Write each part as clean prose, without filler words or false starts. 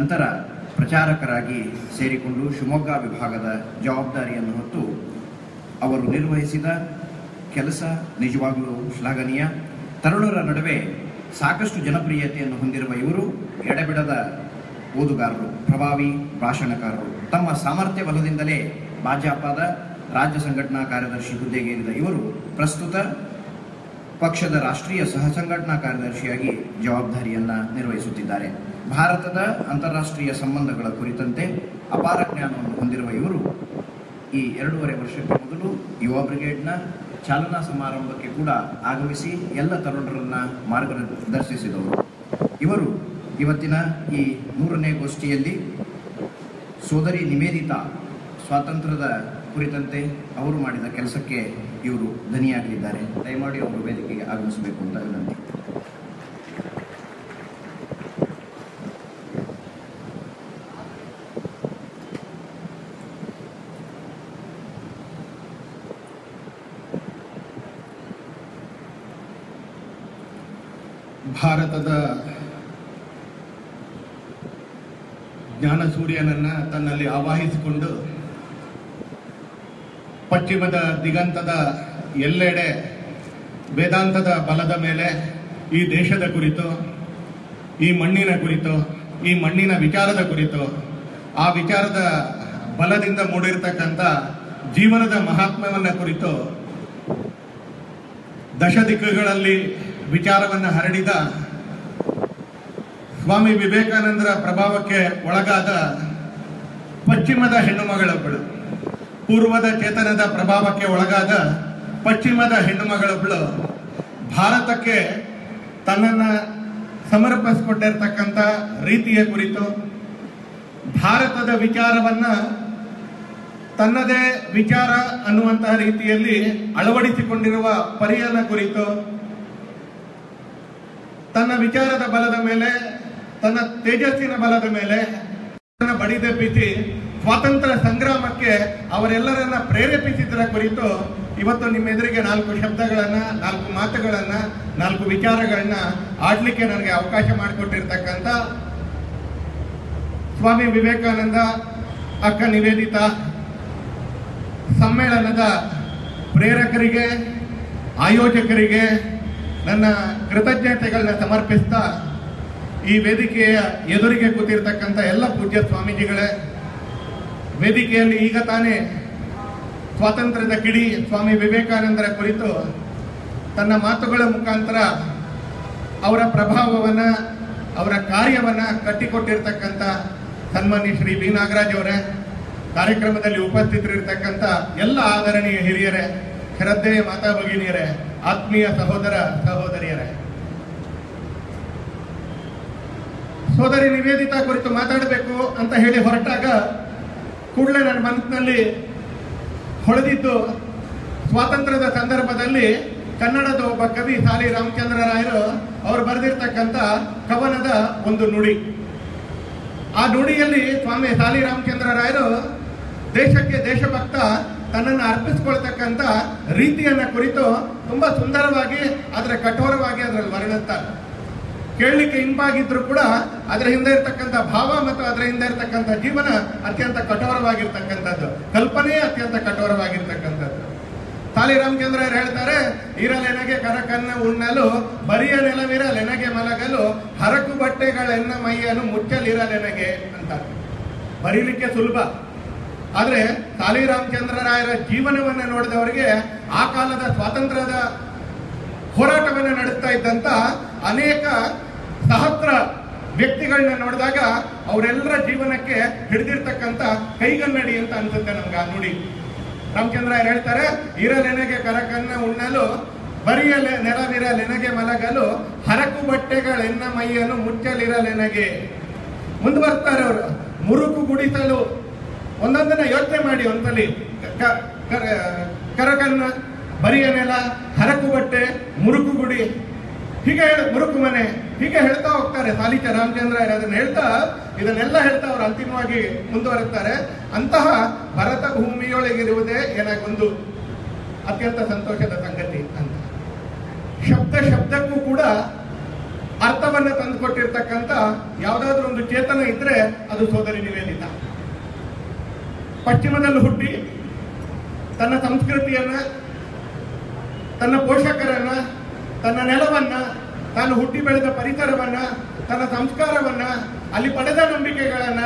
ನಂತರ ಪ್ರಚಾರಕರಾಗಿ ಸೇರಿಕೊಂಡು ಶಿವಮೊಗ್ಗ ವಿಭಾಗದ ಜವಾಬ್ದಾರಿಯನ್ನು ಹೊತ್ತು ಅವರು ನಿರ್ವಹಿಸಿದ ಕೆಲಸ ನಿಜವಾಗಲೂ ಶ್ಲಾಘನೀಯ. ತರುಣರ ನಡುವೆ ಸಾಕಷ್ಟು ಜನಪ್ರಿಯತೆಯನ್ನು ಹೊಂದಿರುವ ಇವರು ಎಡೆಬಿಡದ ಓದುಗಾರರು, ಪ್ರಭಾವಿ ಭಾಷಣಕಾರರು. ತಮ್ಮ ಸಾಮರ್ಥ್ಯ ಬಲದಿಂದಲೇ ಭಾಜಪದ ರಾಜ್ಯ ಸಂಘಟನಾ ಕಾರ್ಯದರ್ಶಿ ಹುದ್ದೆಗೇರಿದ ಇವರು ಪ್ರಸ್ತುತ ಪಕ್ಷದ ರಾಷ್ಟ್ರೀಯ ಸಹ ಸಂಘಟನಾ ಕಾರ್ಯದರ್ಶಿಯಾಗಿ ಜವಾಬ್ದಾರಿಯನ್ನು ನಿರ್ವಹಿಸುತ್ತಿದ್ದಾರೆ. ಭಾರತದ ಅಂತಾರಾಷ್ಟ್ರೀಯ ಸಂಬಂಧಗಳ ಕುರಿತಂತೆ ಅಪಾರ ಜ್ಞಾನವನ್ನು ಹೊಂದಿರುವ ಇವರು ಈ 2.5 ವರ್ಷಕ್ಕೆ ಮೊದಲು ಯುವ ಬ್ರಿಗೇಡ್ನ ಚಾಲನಾ ಸಮಾರಂಭಕ್ಕೆ ಕೂಡ ಆಗಮಿಸಿ ಎಲ್ಲ ತರುಣರನ್ನ ಮಾರ್ಗದರ್ಶಿಸಿದವರು. ಇವರು ಇವತ್ತಿನ ಈ 3ನೇ ಗೋಷ್ಠಿಯಲ್ಲಿ ಸೋದರಿ ನಿವೇದಿತಾ ಸ್ವಾತಂತ್ರ್ಯದ ಕುರಿತಂತೆ ಅವರು ಮಾಡಿದ ಕೆಲಸಕ್ಕೆ ಇವರು ಧನಿಯಾಗಲಿದ್ದಾರೆ. ದಯಮಾಡಿ ಅವರು ವೇದಿಕೆಗೆ ಆಗಮಿಸಬೇಕು ಅಂತ ವಿನಂತಿ. ಭಾರತದ ಜ್ಞಾನ ಸೂರ್ಯನನ್ನು ತನ್ನಲ್ಲಿ ಆವಾಹಿಸಿಕೊಂಡು ಪಶ್ಚಿಮದ ದಿಗಂತದ ಎಲ್ಲೆಡೆ ವೇದಾಂತದ ಬಲದ ಮೇಲೆ ಈ ದೇಶದ ಕುರಿತು, ಈ ಮಣ್ಣಿನ ಕುರಿತು, ಈ ಮಣ್ಣಿನ ವಿಚಾರದ ಕುರಿತು, ಆ ವಿಚಾರದ ಬಲದಿಂದ ಮೂಡಿರ್ತಕ್ಕಂಥ ಜೀವನದ ಮಹಾತ್ಮ್ಯವನ್ನು ಕುರಿತು ದಶ ದಿಕ್ಕುಗಳಲ್ಲಿ ವಿಚಾರವನ್ನು ಹರಡಿದ ಸ್ವಾಮಿ ವಿವೇಕಾನಂದರ ಪ್ರಭಾವಕ್ಕೆ ಒಳಗಾದ ಪಶ್ಚಿಮದ ಹೆಣ್ಣುಮಗಳೊಬ್ಬಳು, ಪೂರ್ವದ ಚೇತನದ ಪ್ರಭಾವಕ್ಕೆ ಒಳಗಾದ ಪಶ್ಚಿಮದ ಹೆಣ್ಣುಮಗಳೊಬ್ಬಳು ಭಾರತಕ್ಕೆ ತನ್ನನ್ನು ಸಮರ್ಪಿಸಿಕೊಂಡಿರ್ತಕ್ಕಂಥ ರೀತಿಯ ಕುರಿತು, ಭಾರತದ ವಿಚಾರವನ್ನ ತನ್ನದೇ ವಿಚಾರ ಅನ್ನುವಂತಹ ರೀತಿಯಲ್ಲಿ ಅಳವಡಿಸಿಕೊಂಡಿರುವ ಪರಿಯನ್ನ ಕುರಿತು, ತನ್ನ ವಿಚಾರದ ಬಲದ ಮೇಲೆ, ತನ್ನ ತೇಜಸ್ಸಿನ ಬಲದ ಮೇಲೆ ಬಡಿದೆಬ್ಬಿಸಿ ಸ್ವಾತಂತ್ರ್ಯ ಸಂಗ್ರಾಮಕ್ಕೆ ಅವರೆಲ್ಲರನ್ನ ಪ್ರೇರೇಪಿಸಿದ್ದರ ಕುರಿತು ಇವತ್ತು ನಿಮ್ಮ ಎದುರಿಗೆ 4 ಶಬ್ದಗಳನ್ನ, 4 ಮಾತುಗಳನ್ನ, 4 ವಿಚಾರಗಳನ್ನ ಆಡ್ಲಿಕ್ಕೆ ನನಗೆ ಅವಕಾಶ ಮಾಡಿಕೊಟ್ಟಿರ್ತಕ್ಕಂಥ ಸ್ವಾಮಿ ವಿವೇಕಾನಂದ ಅಕ್ಕ ನಿವೇದಿತಾ ಸಮ್ಮೇಳನದ ಪ್ರೇರಕರಿಗೆ, ಆಯೋಜಕರಿಗೆ ನನ್ನ ಕೃತಜ್ಞತೆಗಳನ್ನ ಸಮರ್ಪಿಸ್ತಾ, ಈ ವೇದಿಕೆಯ ಎದುರಿಗೆ ಕೂತಿರ್ತಕ್ಕಂಥ ಎಲ್ಲ ಪೂಜ್ಯ ಸ್ವಾಮೀಜಿಗಳೇ, ವೇದಿಕೆಯಲ್ಲಿ ಈಗ ತಾನೇ ಸ್ವಾತಂತ್ರ್ಯದ ಕಿಡಿ ಸ್ವಾಮಿ ವಿವೇಕಾನಂದರ ಕುರಿತು ತನ್ನ ಮಾತುಗಳ ಮುಖಾಂತರ ಅವರ ಪ್ರಭಾವವನ್ನ, ಅವರ ಕಾರ್ಯವನ್ನ ಕಟ್ಟಿಕೊಟ್ಟಿರ್ತಕ್ಕಂಥ ಸನ್ಮಾನ್ಯ ಶ್ರೀ ಬಿ ನಾಗರಾಜ್ ಅವರೇ, ಕಾರ್ಯಕ್ರಮದಲ್ಲಿ ಉಪಸ್ಥಿತರಿರ್ತಕ್ಕಂಥ ಎಲ್ಲ ಆದರಣೀಯ ಹಿರಿಯರೇ, ಶ್ರದ್ಧೆಯ ಮಾತಾ ಭಗಿನಿಯರೇ, ಆತ್ಮೀಯ ಸಹೋದರ ಸಹೋದರಿಯರೇ, ಸೋದರಿ ನಿವೇದಿತಾ ಕುರಿತು ಮಾತಾಡಬೇಕು ಅಂತ ಹೇಳಿ ಹೊರಟಾಗ ಕೂಡಲೇ ನನ್ನ ಮನಸ್ಸಿನಲ್ಲಿ ಹೊಳೆದಿದ್ದು ಸ್ವಾತಂತ್ರ್ಯದ ಸಂದರ್ಭದಲ್ಲಿ ಕನ್ನಡದ ಒಬ್ಬ ಕವಿ ಸಾಲಿ ರಾಮಚಂದ್ರ ರಾಯರು ಅವರು ಬರೆದಿರ್ತಕ್ಕಂಥ ಕವನದ ಒಂದು ನುಡಿ. ಆ ನುಡಿಯಲ್ಲಿ ಸ್ವಾಮಿ ಸಾಲಿ ರಾಮಚಂದ್ರ ರಾಯರು ದೇಶಕ್ಕೆ ದೇಶಭಕ್ತ ತನ್ನನ್ನು ಅರ್ಪಿಸಿಕೊಳ್ತಕ್ಕಂಥ ರೀತಿಯನ್ನ ಕುರಿತು ತುಂಬಾ ಸುಂದರವಾಗಿ, ಆದರೆ ಕಠೋರವಾಗಿ ಅದರಲ್ಲಿ ವರ್ಣಿಸ್ತಾರೆ. ಕೇಳಲಿಕ್ಕೆ ಇಂಪಾಗಿದ್ರು ಕೂಡ ಅದರ ಹಿಂದೆ ಇರ್ತಕ್ಕಂಥ ಭಾವ ಮತ್ತು ಅದರ ಹಿಂದೆ ಇರ್ತಕ್ಕಂಥ ಜೀವನ ಅತ್ಯಂತ ಕಠೋರವಾಗಿರ್ತಕ್ಕಂಥದ್ದು, ಕಲ್ಪನೆ ಅತ್ಯಂತ ಕಠೋರವಾಗಿರ್ತಕ್ಕಂಥದ್ದು. ಸಾಲಿ ರಾಮಚಂದ್ರ ಹೇಳ್ತಾರೆ, ಇರಲೆನಗೆ ಕರಕನ್ನ ಉಣ್ಣಲು, ಬರಿಯ ನೆಲವಿರಲೆನಗೆ ಮಲಗಲು, ಹರಕು ಬಟ್ಟೆಗಳೆನ್ನ ಮೈಯನ್ನು ಮುಚ್ಚಲಿರಲೆನಗೆ ಅಂತ. ಬರೀಲಿಕ್ಕೆ ಸುಲಭ, ಆದ್ರೆ ಸಾಲಿ ರಾಮಚಂದ್ರ ರಾಯರ ಜೀವನವನ್ನು ನೋಡಿದವರಿಗೆ ಆ ಕಾಲದ ಸ್ವಾತಂತ್ರ್ಯದ ಹೋರಾಟವನ್ನು ನಡೆಸ್ತಾ ಇದ್ದಂತ ಅನೇಕ ಸಹಸ್ರ ವ್ಯಕ್ತಿಗಳನ್ನ ನೋಡಿದಾಗ ಅವರೆಲ್ಲರ ಜೀವನಕ್ಕೆ ಹಿಡಿದಿರ್ತಕ್ಕಂಥ ಕೈಗನ್ನಡಿ ಅಂತ ಅನ್ಸುತ್ತೆ ನಮ್ಗೆ ಆ ನುಡಿ. ರಾಮಚಂದ್ರ ಹೇಳ್ತಾರೆ, ಇರಲೆನಗೆ ಕರಕನ್ನ ಉಣ್ಣಲು, ಬರಿಯಲೆ ನೆಲವಿರಲೆನಗೆ ಮಲಗಲು, ಹರಕು ಬಟ್ಟೆಗಳೆನ್ನ ಮೈಯನ್ನು ಮುಚ್ಚಲಿರಲೆನಗೆ. ಮುಂದುವರ್ತಾರೆ ಅವರು, ಮುರುಕು ಗುಡಿಸಲು. ಒಂದೊಂದನ್ನ ಯೋಚನೆ ಮಾಡಿ ಒಂದ್ಸಲಿ. ಕರಕನ್ನ, ಬರಿಯ ನೆಲ, ಹರಕು ಬಟ್ಟೆ, ಮುರುಕು ಗುಡಿ, ಹೀಗೆ ಮುರುಕು ಮನೆ, ಹೀಗೆ ಹೇಳ್ತಾ ಹೋಗ್ತಾರೆ ಸಾಲಿಚ ರಾಮಚಂದ್ರ ಅದನ್ನ ಹೇಳ್ತಾ, ಇದನ್ನೆಲ್ಲ ಹೇಳ್ತಾ ಅವರು ಅಂತಿಮವಾಗಿ ಮುಂದುವರೆಸ್ತಾರೆ. ಅಂತಹ ಭರತ ಭೂಮಿಯೊಳಗಿರುವುದೇ ನನಗೊಂದು ಅತ್ಯಂತ ಸಂತೋಷದ ಸಂಗತಿ ಅಂತ. ಶಬ್ದ ಶಬ್ದಕ್ಕೂ ಕೂಡ ಅರ್ಥವನ್ನ ತಂದುಕೊಟ್ಟಿರ್ತಕ್ಕಂಥ ಯಾವುದಾದ್ರೂ ಒಂದು ಚೇತನ ಇದ್ರೆ ಅದು ಸೋದರಿ ನಿವೇದಿತಾ. ಪಶ್ಚಿಮದಲ್ಲಿ ಹುಟ್ಟಿ ತನ್ನ ಸಂಸ್ಕೃತಿಯನ್ನ, ತನ್ನ ಪೋಷಕರನ್ನ, ತನ್ನ ನೆಲವನ್ನ, ತಾನು ಹುಟ್ಟಿ ಬೆಳೆದ ಪರಿಸರವನ್ನ, ತನ್ನ ಸಂಸ್ಕಾರವನ್ನ, ಅಲ್ಲಿ ಪಡೆದ ನಂಬಿಕೆಗಳನ್ನ,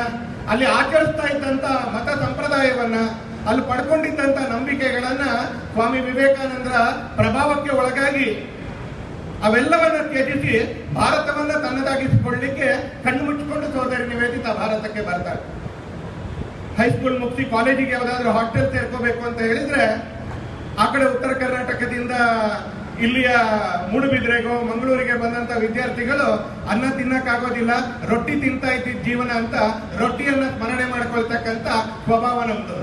ಅಲ್ಲಿ ಆಚರಿಸ್ತಾ ಇದ್ದಂತ ಮತ ಸಂಪ್ರದಾಯವನ್ನ, ಅಲ್ಲಿ ಪಡ್ಕೊಂಡಿದ್ದಂತ ನಂಬಿಕೆಗಳನ್ನ ಸ್ವಾಮಿ ವಿವೇಕಾನಂದರ ಪ್ರಭಾವಕ್ಕೆ ಒಳಗಾಗಿ ಅವೆಲ್ಲವನ್ನ ತ್ಯಜಿಸಿ ಭಾರತವನ್ನ ತನ್ನದಾಗಿಸಿಕೊಳ್ಳಲಿಕ್ಕೆ ಕಣ್ಣು ಮುಚ್ಚಿಕೊಂಡು ಸೋದರಿ ನಿವೇದಿತಾ ಭಾರತಕ್ಕೆ ಬರ್ತಾರೆ. ಹೈಸ್ಕೂಲ್ ಮುಗಿಸಿ ಕಾಲೇಜಿಗೆ ಯಾವುದಾದ್ರೂ ಹಾಸ್ಟೆಲ್ ಸೇರ್ಕೋಬೇಕು ಅಂತ ಹೇಳಿದ್ರೆ ಆ ಕಡೆ ಉತ್ತರ ಕರ್ನಾಟಕದಿಂದ ಇಲ್ಲಿಯ ಮೂಡುಬಿದ್ರೆಗೋ ಮಂಗಳೂರಿಗೆ ಬಂದಂತ ವಿದ್ಯಾರ್ಥಿಗಳು ಅನ್ನ ತಿನ್ನಕ್ಕಾಗೋದಿಲ್ಲ, ರೊಟ್ಟಿ ತಿಂತಾ ಇದ್ದಿದ್ದ ಜೀವನ ಅಂತ ರೊಟ್ಟಿಯನ್ನ ಸ್ಮರಣೆ ಮಾಡ್ಕೊಳ್ತಕ್ಕಂಥ ಸ್ವಭಾವ ನಮ್ದು.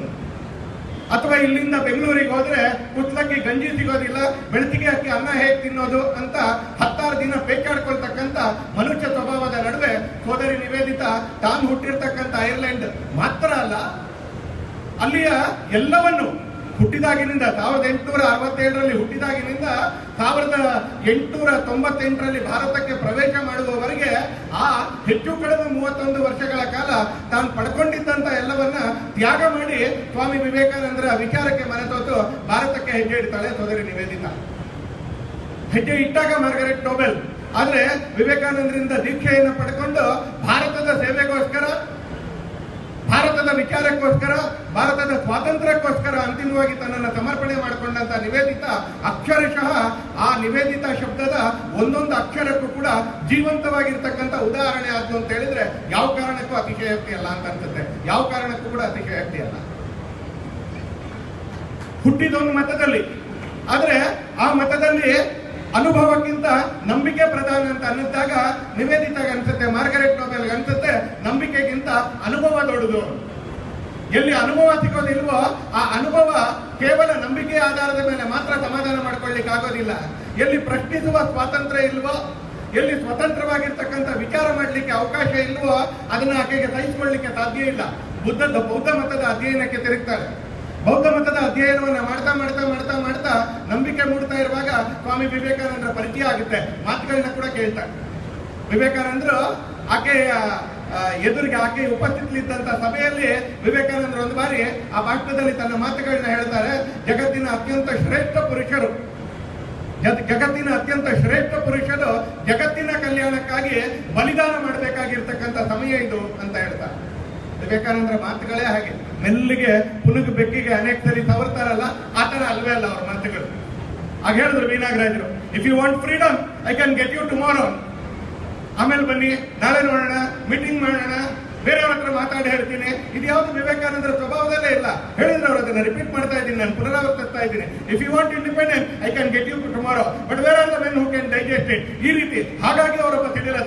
ಅಥವಾ ಇಲ್ಲಿಂದ ಬೆಂಗಳೂರಿಗೆ ಹೋದ್ರೆ ಕುಟ್ಲಕ್ಕಿ ಗಂಜಿ ಸಿಗೋದಿಲ್ಲ, ಬೆಳತಿಗೆ ಅಕ್ಕಿ ಅನ್ನ ಹೇಗೆ ತಿನ್ನೋದು ಅಂತ 16 ದಿನ ಪೇಚಾಡ್ಕೊಳ್ತಕ್ಕಂಥ ಮನುಷ್ಯ ಸ್ವಭಾವದ ನಡುವೆ ಸೋದರಿ ನಿವೇದಿತಾ ತಾನು ಹುಟ್ಟಿರ್ತಕ್ಕಂಥ ಐರ್ಲೆಂಡ್ ಮಾತ್ರ ಅಲ್ಲ, ಅಲ್ಲಿಯ ಎಲ್ಲವನ್ನು ಹುಟ್ಟಿದಾಗಿನಿಂದ 1867ರಲ್ಲಿ ಹುಟ್ಟಿದಾಗಿನಿಂದ 1898ರಲ್ಲಿ ಭಾರತಕ್ಕೆ ಪ್ರವೇಶ ಮಾಡುವವರೆಗೆ ಆ ಹೆಚ್ಚು ಕಡಿಮೆ 31 ವರ್ಷಗಳ ಕಾಲ ತಾನು ಪಡ್ಕೊಂಡಿದ್ದಂತ ಎಲ್ಲವನ್ನ ತ್ಯಾಗ ಮಾಡಿ ಸ್ವಾಮಿ ವಿವೇಕಾನಂದರ ವಿಚಾರಕ್ಕೆ ಮನತೋತು ಭಾರತಕ್ಕೆ ಹೆಜ್ಜೆ ಇಡ್ತಾಳೆ ಸೋದರಿ ನಿವೇದಿತಾ. ಹೆಜ್ಜೆ ಇಟ್ಟಾಗ ಮಾರ್ಗರೆಟ್ ನೋಬೆಲ್, ಆದ್ರೆ ವಿವೇಕಾನಂದರಿಂದ ದೀಕ್ಷೆಯನ್ನು ಪಡ್ಕೊಂಡು ಭಾರತದ ಸೇವೆಗೋಸ್ಕರ, ಭಾರತದ ವಿಚಾರಕ್ಕೋಸ್ಕರ, ಭಾರತದ ಸ್ವಾತಂತ್ರ್ಯಕ್ಕೋಸ್ಕರ ಅಂತಿಮವಾಗಿ ತನ್ನನ್ನು ಸಮರ್ಪಣೆ ಮಾಡಿಕೊಂಡಂತ ನಿವೇದಿತಾ ಅಕ್ಷರಶಃ ಆ ನಿವೇದಿತಾ ಶಬ್ದದ ಒಂದೊಂದು ಅಕ್ಷರಕ್ಕೂ ಕೂಡ ಜೀವಂತವಾಗಿರ್ತಕ್ಕಂಥ ಉದಾಹರಣೆ ಆದ್ದು ಅಂತ ಹೇಳಿದ್ರೆ ಯಾವ ಕಾರಣಕ್ಕೂ ಅತಿಶಯೋಕ್ತಿ ಅಲ್ಲ ಅಂತ ಅನ್ಸುತ್ತೆ. ಯಾವ ಕಾರಣಕ್ಕೂ ಕೂಡ ಅತಿಶಯೋಕ್ತಿ ಅಲ್ಲ. ಹುಟ್ಟಿದೊಂದು ಮತದಲ್ಲಿ, ಆದ್ರೆ ಆ ಮತದಲ್ಲಿ ಅನುಭವಕ್ಕಿಂತ ನಂಬಿಕೆ ಪ್ರಧಾನ ಅಂತ ಅನ್ನಿಸಿದಾಗ ನಿವೇದಿತಾಗ ಅನ್ಸುತ್ತೆ, ಮಾರ್ಗರೆಟ್ ನೋಬೆಲ್ಗೆ ಅನ್ಸುತ್ತೆ ನಂಬಿಕೆಗಿಂತ ಅನುಭವ ದೊಡ್ಡದು. ಎಲ್ಲಿ ಅನುಭವ ಸಿಗೋದಿಲ್ವೋ ಆ ಅನುಭವ ಕೇವಲ ನಂಬಿಕೆ ಆಧಾರದ ಮೇಲೆ ಮಾತ್ರ ಸಮಾಧಾನ ಮಾಡ್ಕೊಳ್ಳಿಕ್ಕೆ ಆಗೋದಿಲ್ಲ. ಎಲ್ಲಿ ಪ್ರಶ್ನಿಸುವ ಸ್ವಾತಂತ್ರ್ಯ ಇಲ್ವೋ, ಎಲ್ಲಿ ಸ್ವತಂತ್ರವಾಗಿರ್ತಕ್ಕಂಥ ವಿಚಾರ ಮಾಡಲಿಕ್ಕೆ ಅವಕಾಶ ಇಲ್ವೋ ಅದನ್ನ ಆಕೆಗೆ ಸಹಿಸಿಕೊಳ್ಳಲಿಕ್ಕೆ ಸಾಧ್ಯ ಇಲ್ಲ. ಬೌದ್ಧ ಮತದ ಅಧ್ಯಯನಕ್ಕೆ ತಿರುಗ್ತಾರೆ. ಬೌದ್ಧ ಮತದ ಅಧ್ಯಯನವನ್ನ ಮಾಡ್ತಾ ಮಾಡ್ತಾ ಮಾಡ್ತಾ ಮಾಡ್ತಾ ನಂಬಿಕೆ ಮೂಡ್ತಾ ಇರುವಾಗ ಸ್ವಾಮಿ ವಿವೇಕಾನಂದರ ಪರಿಚಯ ಆಗುತ್ತೆ. ಮಾತುಗಳನ್ನ ಕೂಡ ಕೇಳ್ತಾರೆ. ವಿವೇಕಾನಂದರು ಆಕೆಯ ಎದುರಿಗೆ ಆಕೆ ಉಪಸ್ಥಿತಲಿದ್ದಂತ ಸಭೆಯಲ್ಲಿ ವಿವೇಕಾನಂದರು ಒಂದು ಬಾರಿ ಆ ಭಾಷಣದಲ್ಲಿ ತನ್ನ ಮಾತುಗಳನ್ನ ಹೇಳ್ತಾರೆ. ಜಗತ್ತಿನ ಅತ್ಯಂತ ಶ್ರೇಷ್ಠ ಪುರುಷರು ಜಗತ್ತಿನ ಕಲ್ಯಾಣಕ್ಕಾಗಿ ಬಲಿದಾನ ಮಾಡಬೇಕಾಗಿರ್ತಕ್ಕಂಥ ಸಮಯ ಇದು ಅಂತ ಹೇಳ್ತಾರೆ. ವಿವೇಕಾನಂದರ ಮಾತುಗಳೇ ಹಾಗೆ, ಮೆಲ್ಲಿಗೆ ಪುನುಗು ಬೆಕ್ಕಿಗೆ ಅನೇಕ ಸರಿ ಸವರ್ತಾರಲ್ಲ, ಆ ತರ ಅಲ್ವೇ ಅಲ್ಲ ಅವ್ರ ಮಾತುಗಳು. ಆಗ ಹೇಳಿದ್ರು ವೀನಾಗರಾಜರು, if you want freedom I can get you tomorrow. ಆಮೇಲೆ ಬನ್ನಿ, ನಾಳೆ ನೋಡೋಣ, ಮೀಟಿಂಗ್ ಮಾಡೋಣ, ಬೇರೆಯವ್ರ ಹತ್ರ ಮಾತಾಡಿ ಹೇಳ್ತೀನಿ. ಇದು ಯಾವುದು ವಿವೇಕಾನಂದರ ಸ್ವಭಾವದಲ್ಲೇ ಇಲ್ಲ. ಹೇಳಿದ್ರೆ ಅವರು ಅದನ್ನ ರಿಪೀಟ್ ಮಾಡ್ತಾ ಇದ್ದೀನಿ, ನಾನು ಪುನರಾವರ್ತಿಸ್ತಾ ಇದ್ದೀನಿ. If you want independence I can get you tomorrow, but where are the men who can digest it. ಈ ರೀತಿ. ಹಾಗಾಗಿ ಅವರೊಬ್ಬ ಸಿಡಿಲ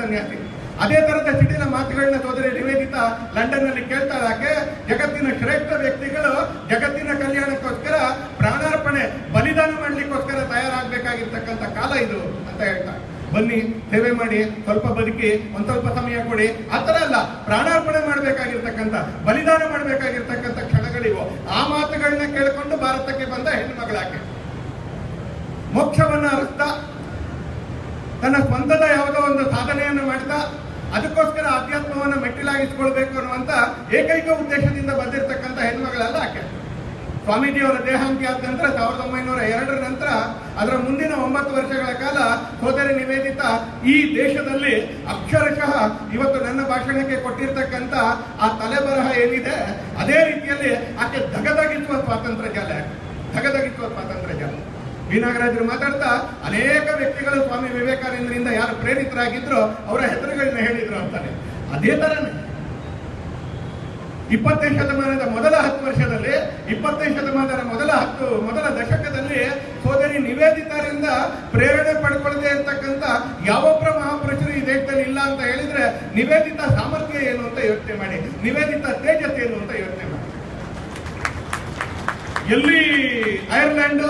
ಸನ್ಯಾಸಿ. ಅದೇ ತರದ ಸಿಡಿಲ ಮಾತುಗಳನ್ನ ಸೋದರಿ ನಿವೇದಿತಾ ಲಂಡನ್ ನಲ್ಲಿ ಕೇಳ್ತಾಳೆ. ಆಕೆ ಜಗತ್ತಿನ ಶ್ರೇಷ್ಠ ವ್ಯಕ್ತಿಗಳು ಜಗತ್ತಿನ ಕಲ್ಯಾಣಕ್ಕೋಸ್ಕರ ಪ್ರಾಣಾರ್ಪಣೆ, ಬಲಿದಾನ ಮಾಡ್ಲಿಕ್ಕೋಸ್ಕರ ತಯಾರಾಗಬೇಕಾಗಿರ್ತಕ್ಕಂಥ ಕಾಲ ಇದು ಅಂತ ಹೇಳ್ತಾರೆ. ಬನ್ನಿ, ಸೇವೆ ಮಾಡಿ, ಸ್ವಲ್ಪ ಬದುಕಿ, ಒಂದ್ ಸ್ವಲ್ಪ ಸಮಯ ಕೊಡಿ, ಆತರ ಅಲ್ಲ. ಪ್ರಾಣಾರ್ಪಣೆ ಮಾಡಬೇಕಾಗಿರ್ತಕ್ಕಂಥ, ಬಲಿದಾನ ಮಾಡಬೇಕಾಗಿರ್ತಕ್ಕಂಥ ಕ್ಷಣಗಳಿವು. ಆ ಮಾತುಗಳನ್ನ ಕೇಳಿಕೊಂಡು ಭಾರತಕ್ಕೆ ಬಂದ ಹೆಣ್ಮಗಳಾಕೆ ಮೋಕ್ಷವನ್ನ ಅರಸ್ತಾ, ತನ್ನ ಸ್ವಂತದ ಯಾವುದೋ ಒಂದು ಸಾಧನೆಯನ್ನು ಮಾಡ್ತಾ, ಅದಕ್ಕೋಸ್ಕರ ಆಧ್ಯಾತ್ಮವನ್ನ ಮೆಟ್ಟಿಲಾಗಿಸ್ಕೊಳ್ಬೇಕು ಅನ್ನುವಂತ ಏಕೈಕ ಉದ್ದೇಶದಿಂದ ಬಂದಿರತಕ್ಕಂಥ ಹೆಣ್ಮಗಳಲ್ಲ ಆಕೆ. ಸ್ವಾಮೀಜಿಯವರ ದೇಹಾಂತಿ ಆದ ನಂತರ 1902 ನಂತರ ಅದರ ಮುಂದಿನ 9 ವರ್ಷಗಳ ಕಾಲ ಸೋದರಿ ನಿವೇದಿತಾ ಈ ದೇಶದಲ್ಲಿ ಅಕ್ಷರಶಃ ಇವತ್ತು ನನ್ನ ಭಾಷಣಕ್ಕೆ ಕೊಟ್ಟಿರ್ತಕ್ಕಂಥ ಆ ತಲೆಬರಹ ಏನಿದೆ ಅದೇ ರೀತಿಯಲ್ಲಿ ಆಕೆ ಧಗಧಗಿಸುವ ಸ್ವಾತಂತ್ರ್ಯ ಜಾಲ. ವೀನಾಗರಾಜರು ಮಾತಾಡ್ತಾ ಅನೇಕ ವ್ಯಕ್ತಿಗಳು ಸ್ವಾಮಿ ವಿವೇಕಾನಂದರಿಂದ ಯಾರು ಪ್ರೇರಿತರಾಗಿದ್ರು ಅವರ ಹೆಸರುಗಳನ್ನ ಹೇಳಿದ್ರು ಅಂತಾನೆ. ಅದೇ ತರನೇ 20ನೇ ಶತಮಾನದ ಮೊದಲ 10 ವರ್ಷದಲ್ಲಿ, 20ನೇ ಶತಮಾನದ ಮೊದಲ ದಶಕದಲ್ಲಿ ಸೋದರಿ ನಿವೇದಿತಾರಿಂದ ಪ್ರೇರಣೆ ಪಡ್ಕೊಳ್ಳದೆ ಇರ್ತಕ್ಕಂಥ ಯಾವೊಬ್ಬರ ಮಹಾಪುರುಷರು ಈ ದೇಶದಲ್ಲಿ ಇಲ್ಲ ಅಂತ ಹೇಳಿದ್ರೆ ನಿವೇದಿತಾ ಸಾಮರ್ಥ್ಯ ಏನು ಅಂತ ಯೋಚನೆ ಮಾಡಿ, ನಿವೇದಿತಾ ತೇಜಸ್ ಏನು ಅಂತ ಯೋಚನೆ ಮಾಡಿ. ಎಲ್ಲಿ ಐರ್ಲೆಂಡ್,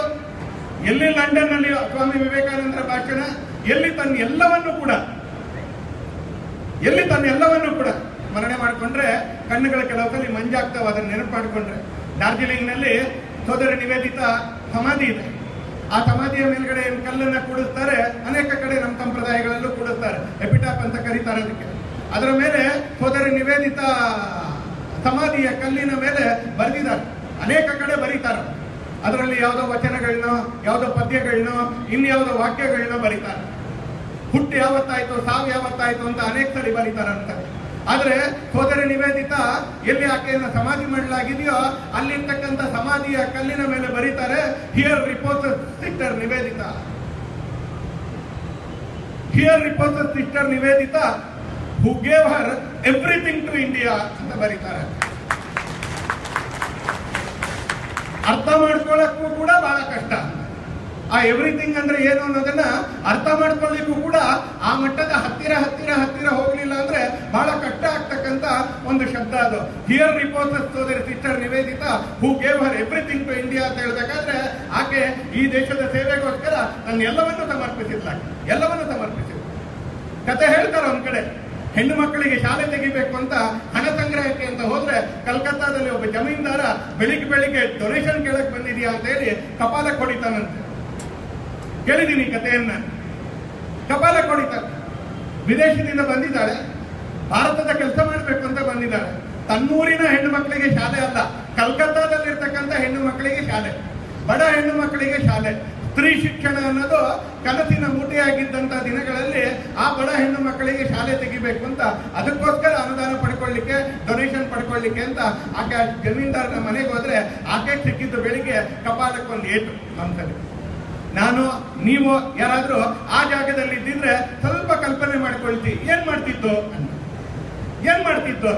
ಎಲ್ಲಿ ಲಂಡನ್ ನಲ್ಲಿ ಸ್ವಾಮಿ ವಿವೇಕಾನಂದರ ಭಾಷಣ, ಎಲ್ಲಿ ತನ್ನ ಎಲ್ಲವನ್ನು ಕೂಡ ಸ್ಮರಣೆ ಮಾಡಿಕೊಂಡ್ರೆ ಕಣ್ಣುಗಳ ಕೆಲವು ಸಲ ಮಂಜಾಗ್ತಾವ. ಅದನ್ನ ನೆನಪು ಮಾಡಿಕೊಂಡ್ರೆ ಡಾರ್ಜಿಲಿಂಗ್ ನಲ್ಲಿ ಸೋದರಿ ನಿವೇದಿತಾ ಸಮಾಧಿ ಇದೆ. ಆ ಸಮಾಧಿಯ ಮೇಲ್ಗಡೆ ಏನು ಕಲ್ಲನ್ನ ಕೂಡಿಸ್ತಾರೆ, ಅನೇಕ ಕಡೆ ನಮ್ಮ ಸಂಪ್ರದಾಯಗಳಲ್ಲೂ ಕೂಡಿಸ್ತಾರೆ, ಎಪಿಟಾಪ್ ಅಂತ ಕರೀತಾರೆ ಅದಕ್ಕೆ. ಅದರ ಮೇಲೆ ಸೋದರಿ ನಿವೇದಿತಾ ಸಮಾಧಿಯ ಕಲ್ಲಿನ ಮೇಲೆ ಬರೆದಿದ್ದಾರೆ, ಅನೇಕ ಕಡೆ ಬರೀತಾರೆ. ಅದರಲ್ಲಿ ಯಾವುದೋ ವಚನಗಳನ್ನೋ ಯಾವುದೋ ಪದ್ಯಗಳನ್ನೋ ಇನ್ಯಾವುದೋ ವಾಕ್ಯಗಳನ್ನೋ ಬರೀತಾರೆ. ಹುಟ್ಟು ಯಾವತ್ತಾಯ್ತು, ಸಾವು ಯಾವತ್ತಾಯ್ತು ಅಂತ ಅನೇಕ ಸರಿ ಬರೀತಾರಂತ. ಆದ್ರೆ ಸೋದರಿ ನಿವೇದಿತಾ ಎಲ್ಲಿ ಆಕೆಯನ್ನು ಸಮಾಧಿ ಮಾಡಲಾಗಿದೆಯೋ ಅಲ್ಲಿರ್ತಕ್ಕಂಥ ಸಮಾಧಿಯ ಕಲ್ಲಿನ ಮೇಲೆ ಬರೀತಾರೆ, here reposes sister Nivedita, here reposes sister Nivedita who gave her everything to India ಅಂತ ಬರೀತಾರೆ. ಅರ್ಥ ಮಾಡ್ಕೊಳ್ಳಕ್ಕೂ ಕೂಡ ಬಹಳ ಕಷ್ಟ. ಆ ಎವ್ರಿಥಿಂಗ್ ಅಂದ್ರೆ ಏನು ಅನ್ನೋದನ್ನ ಅರ್ಥ ಮಾಡ್ಕೊಳ್ಳಿಕ್ಕೂ ಕೂಡ ಆ ಮಟ್ಟದ ಹತ್ತಿರ ಹತ್ತಿರ ಹತ್ತಿರ ಹೋಗ್ಲಿಲ್ಲ ಅಂದ್ರೆ ಬಹಳ ಕಷ್ಟ ಆಗ್ತಕ್ಕಂತ ಒಂದು ಶಬ್ದ ಅದು. ಹಿಯರ್ ರಿಪೋಸಸ್ ಸೋದರಿ sister Nivedita who gave her everything to India ಅಂತ ಹೇಳ್ಬೇಕಾದ್ರೆ ಆಕೆ ಈ ದೇಶದ ಸೇವೆಗೋಸ್ಕರ ನನ್ನ ಎಲ್ಲವನ್ನೂ ಸಮರ್ಪಿಸಿದ್ಲ, ಎಲ್ಲವನ್ನೂ ಸಮರ್ಪಿಸಿದ್ಲು. ಕತೆ ಹೇಳ್ತಾರೆ ಒಂದ್ ಕಡೆ, ಹೆಣ್ಣು ಮಕ್ಕಳಿಗೆ ಶಾಲೆ ತೆಗಿಬೇಕು ಅಂತ ಹಣ ಸಂಗ್ರಹಕ್ಕೆ ಅಂತ ಹೋದ್ರೆ ಕಲ್ಕತ್ತಾದಲ್ಲಿ ಒಬ್ಬ ಜಮೀನ್ದಾರ ಬೆಳಿಗ್ಗೆ ಡೊನೇಷನ್ ಕೇಳಕ್ ಬಂದಿದ್ಯಾ ಅಂತ ಹೇಳಿ ಕಪಾಲ ಕೊಡಿತಾನಂತೆ. ಕೇಳಿದೀನಿ ಕಥೆಯನ್ನ. ಕಪಾಲ ಕೊಡಿತಾನೆ. ವಿದೇಶದಿಂದ ಬಂದಿದ್ದಾಳೆ, ಭಾರತದ ಕೆಲಸ ಮಾಡಬೇಕು ಅಂತ ಬಂದಿದ್ದಾಳೆ. ತನ್ನೂರಿನ ಹೆಣ್ಣು ಮಕ್ಕಳಿಗೆ ಶಾಲೆ ಅಲ್ಲ, ಕಲ್ಕತ್ತಾದಲ್ಲಿರ್ತಕ್ಕಂಥ ಹೆಣ್ಣು ಮಕ್ಕಳಿಗೆ ಶಾಲೆ, ಬಡ ಹೆಣ್ಣು ಮಕ್ಕಳಿಗೆ ಶಾಲೆ. ಸ್ತ್ರೀ ಶಿಕ್ಷಣ ಅನ್ನೋದು ಕನಸಿನ ಮೂಟೆಯಾಗಿದ್ದಂತ ದಿನಗಳಲ್ಲಿ ಆ ಬಡ ಹೆಣ್ಣು ಮಕ್ಕಳಿಗೆ ಶಾಲೆ ತೆಗಿಬೇಕು ಅಂತ ಅದಕ್ಕೋಸ್ಕರ ಅನುದಾನ ಪಡ್ಕೊಳ್ಳಿಕ್ಕೆ, ಡೊನೇಷನ್ ಪಡ್ಕೊಳ್ಳಿಕ್ಕೆ ಅಂತ ಆಕೆ ಜಮೀನ್ದಾರನ ಮನೆಗೆ ಹೋದ್ರೆ ಆಕೆ ಸಿಕ್ಕಿದ್ದು ಬೆಳಿಗ್ಗೆ ಕಪಾಲಕ್ಕೊಂದು ಏಟು ನಮ್ಸಲಿ. ನಾನು ನೀವು ಯಾರಾದ್ರೂ ಆ ಜಾಗದಲ್ಲಿ ಇದ್ದಿದ್ರೆ ಸ್ವಲ್ಪ ಕಲ್ಪನೆ ಮಾಡ್ಕೊಳ್ತಿ, ಏನ್ ಮಾಡ್ತಿತ್ತು ಏನ್ ಮಾಡ್ತಿತ್ತು.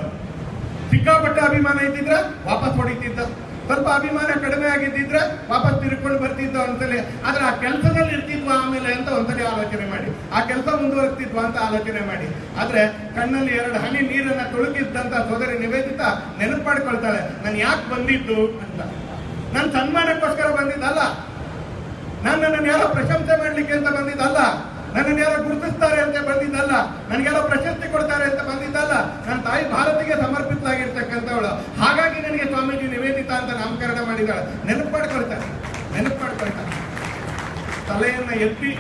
ಸಿಕ್ಕಾಪಟ್ಟೆ ಅಭಿಮಾನ ಇದ್ದಿದ್ರೆ ವಾಪಸ್ ಹೊಡಿತಿದ್ದ, ಸ್ವಲ್ಪ ಅಭಿಮಾನ ಕಡಿಮೆ ಆಗಿದ್ದಿದ್ರೆ ವಾಪಸ್ ತಿರ್ಕೊಂಡು ಬರ್ತಿದ್ದ ಒಂದ್ಸಲಿ. ಆದ್ರೆ ಆ ಕೆಲಸದಲ್ಲಿ ಇರ್ತಿದ್ವಾ ಆಮೇಲೆ ಅಂತ ಒಂದ್ಸಲಿ ಆಲೋಚನೆ ಮಾಡಿ, ಆ ಕೆಲಸ ಮುಂದುವರೆಸ್ತಿದ್ವಾ ಅಂತ ಆಲೋಚನೆ ಮಾಡಿ. ಆದ್ರೆ ಕಣ್ಣಲ್ಲಿ 2 ಹನಿ ನೀರನ್ನ ತುಳುಕಿದ್ದಂತ ಸೋದರಿ ನಿವೇದಿತಾ ನೆನಪು ಮಾಡ್ಕೊಳ್ತಾಳೆ, ನಾನು ಯಾಕೆ ಬಂದಿದ್ದು ಅಂತ. ನಾನು ಸನ್ಮಾನಕ್ಕೋಸ್ಕರ ಬಂದಿದ್ದಲ್ಲ, ನನ್ನನ್ನು ಯಾರೋ ಪ್ರಶಂಸೆ ಮಾಡ್ಲಿಕ್ಕೆ ಅಂತ ಬಂದಿದ್ದಲ್ಲ, ನನ್ನನ್ನು ಯಾರೋ ಗುರುತಿಸ್ತಾರೆ ಅಂತ ಬಂದಿದ್ದಲ್ಲ, ನನಗೆಲ್ಲ ಪ್ರಶಸ್ತಿ ಕೊಡ್ತಾರೆ ಅಂತ ಬಂದಿದ್ದಲ್ಲ. ನನ್ನ ತಾಯಿ ಭಾರತಿಗೆ ಸಮರ್ಪಿತವಾಗಿರ್ತಕ್ಕಂಥವಳು. ಹಾಗಾಗಿ ನನಗೆ ಸ್ವಾಮೀಜಿ ನಿವೇದಿತಾ ಅಂತ ನಾಮಕರಣ ಮಾಡಿದ್ದಾಳೆ. ನೆನಪು ಮಾಡ್ಕೊಳ್ತಾರೆ. ತಲೆಯನ್ನ ಎತ್ತಿ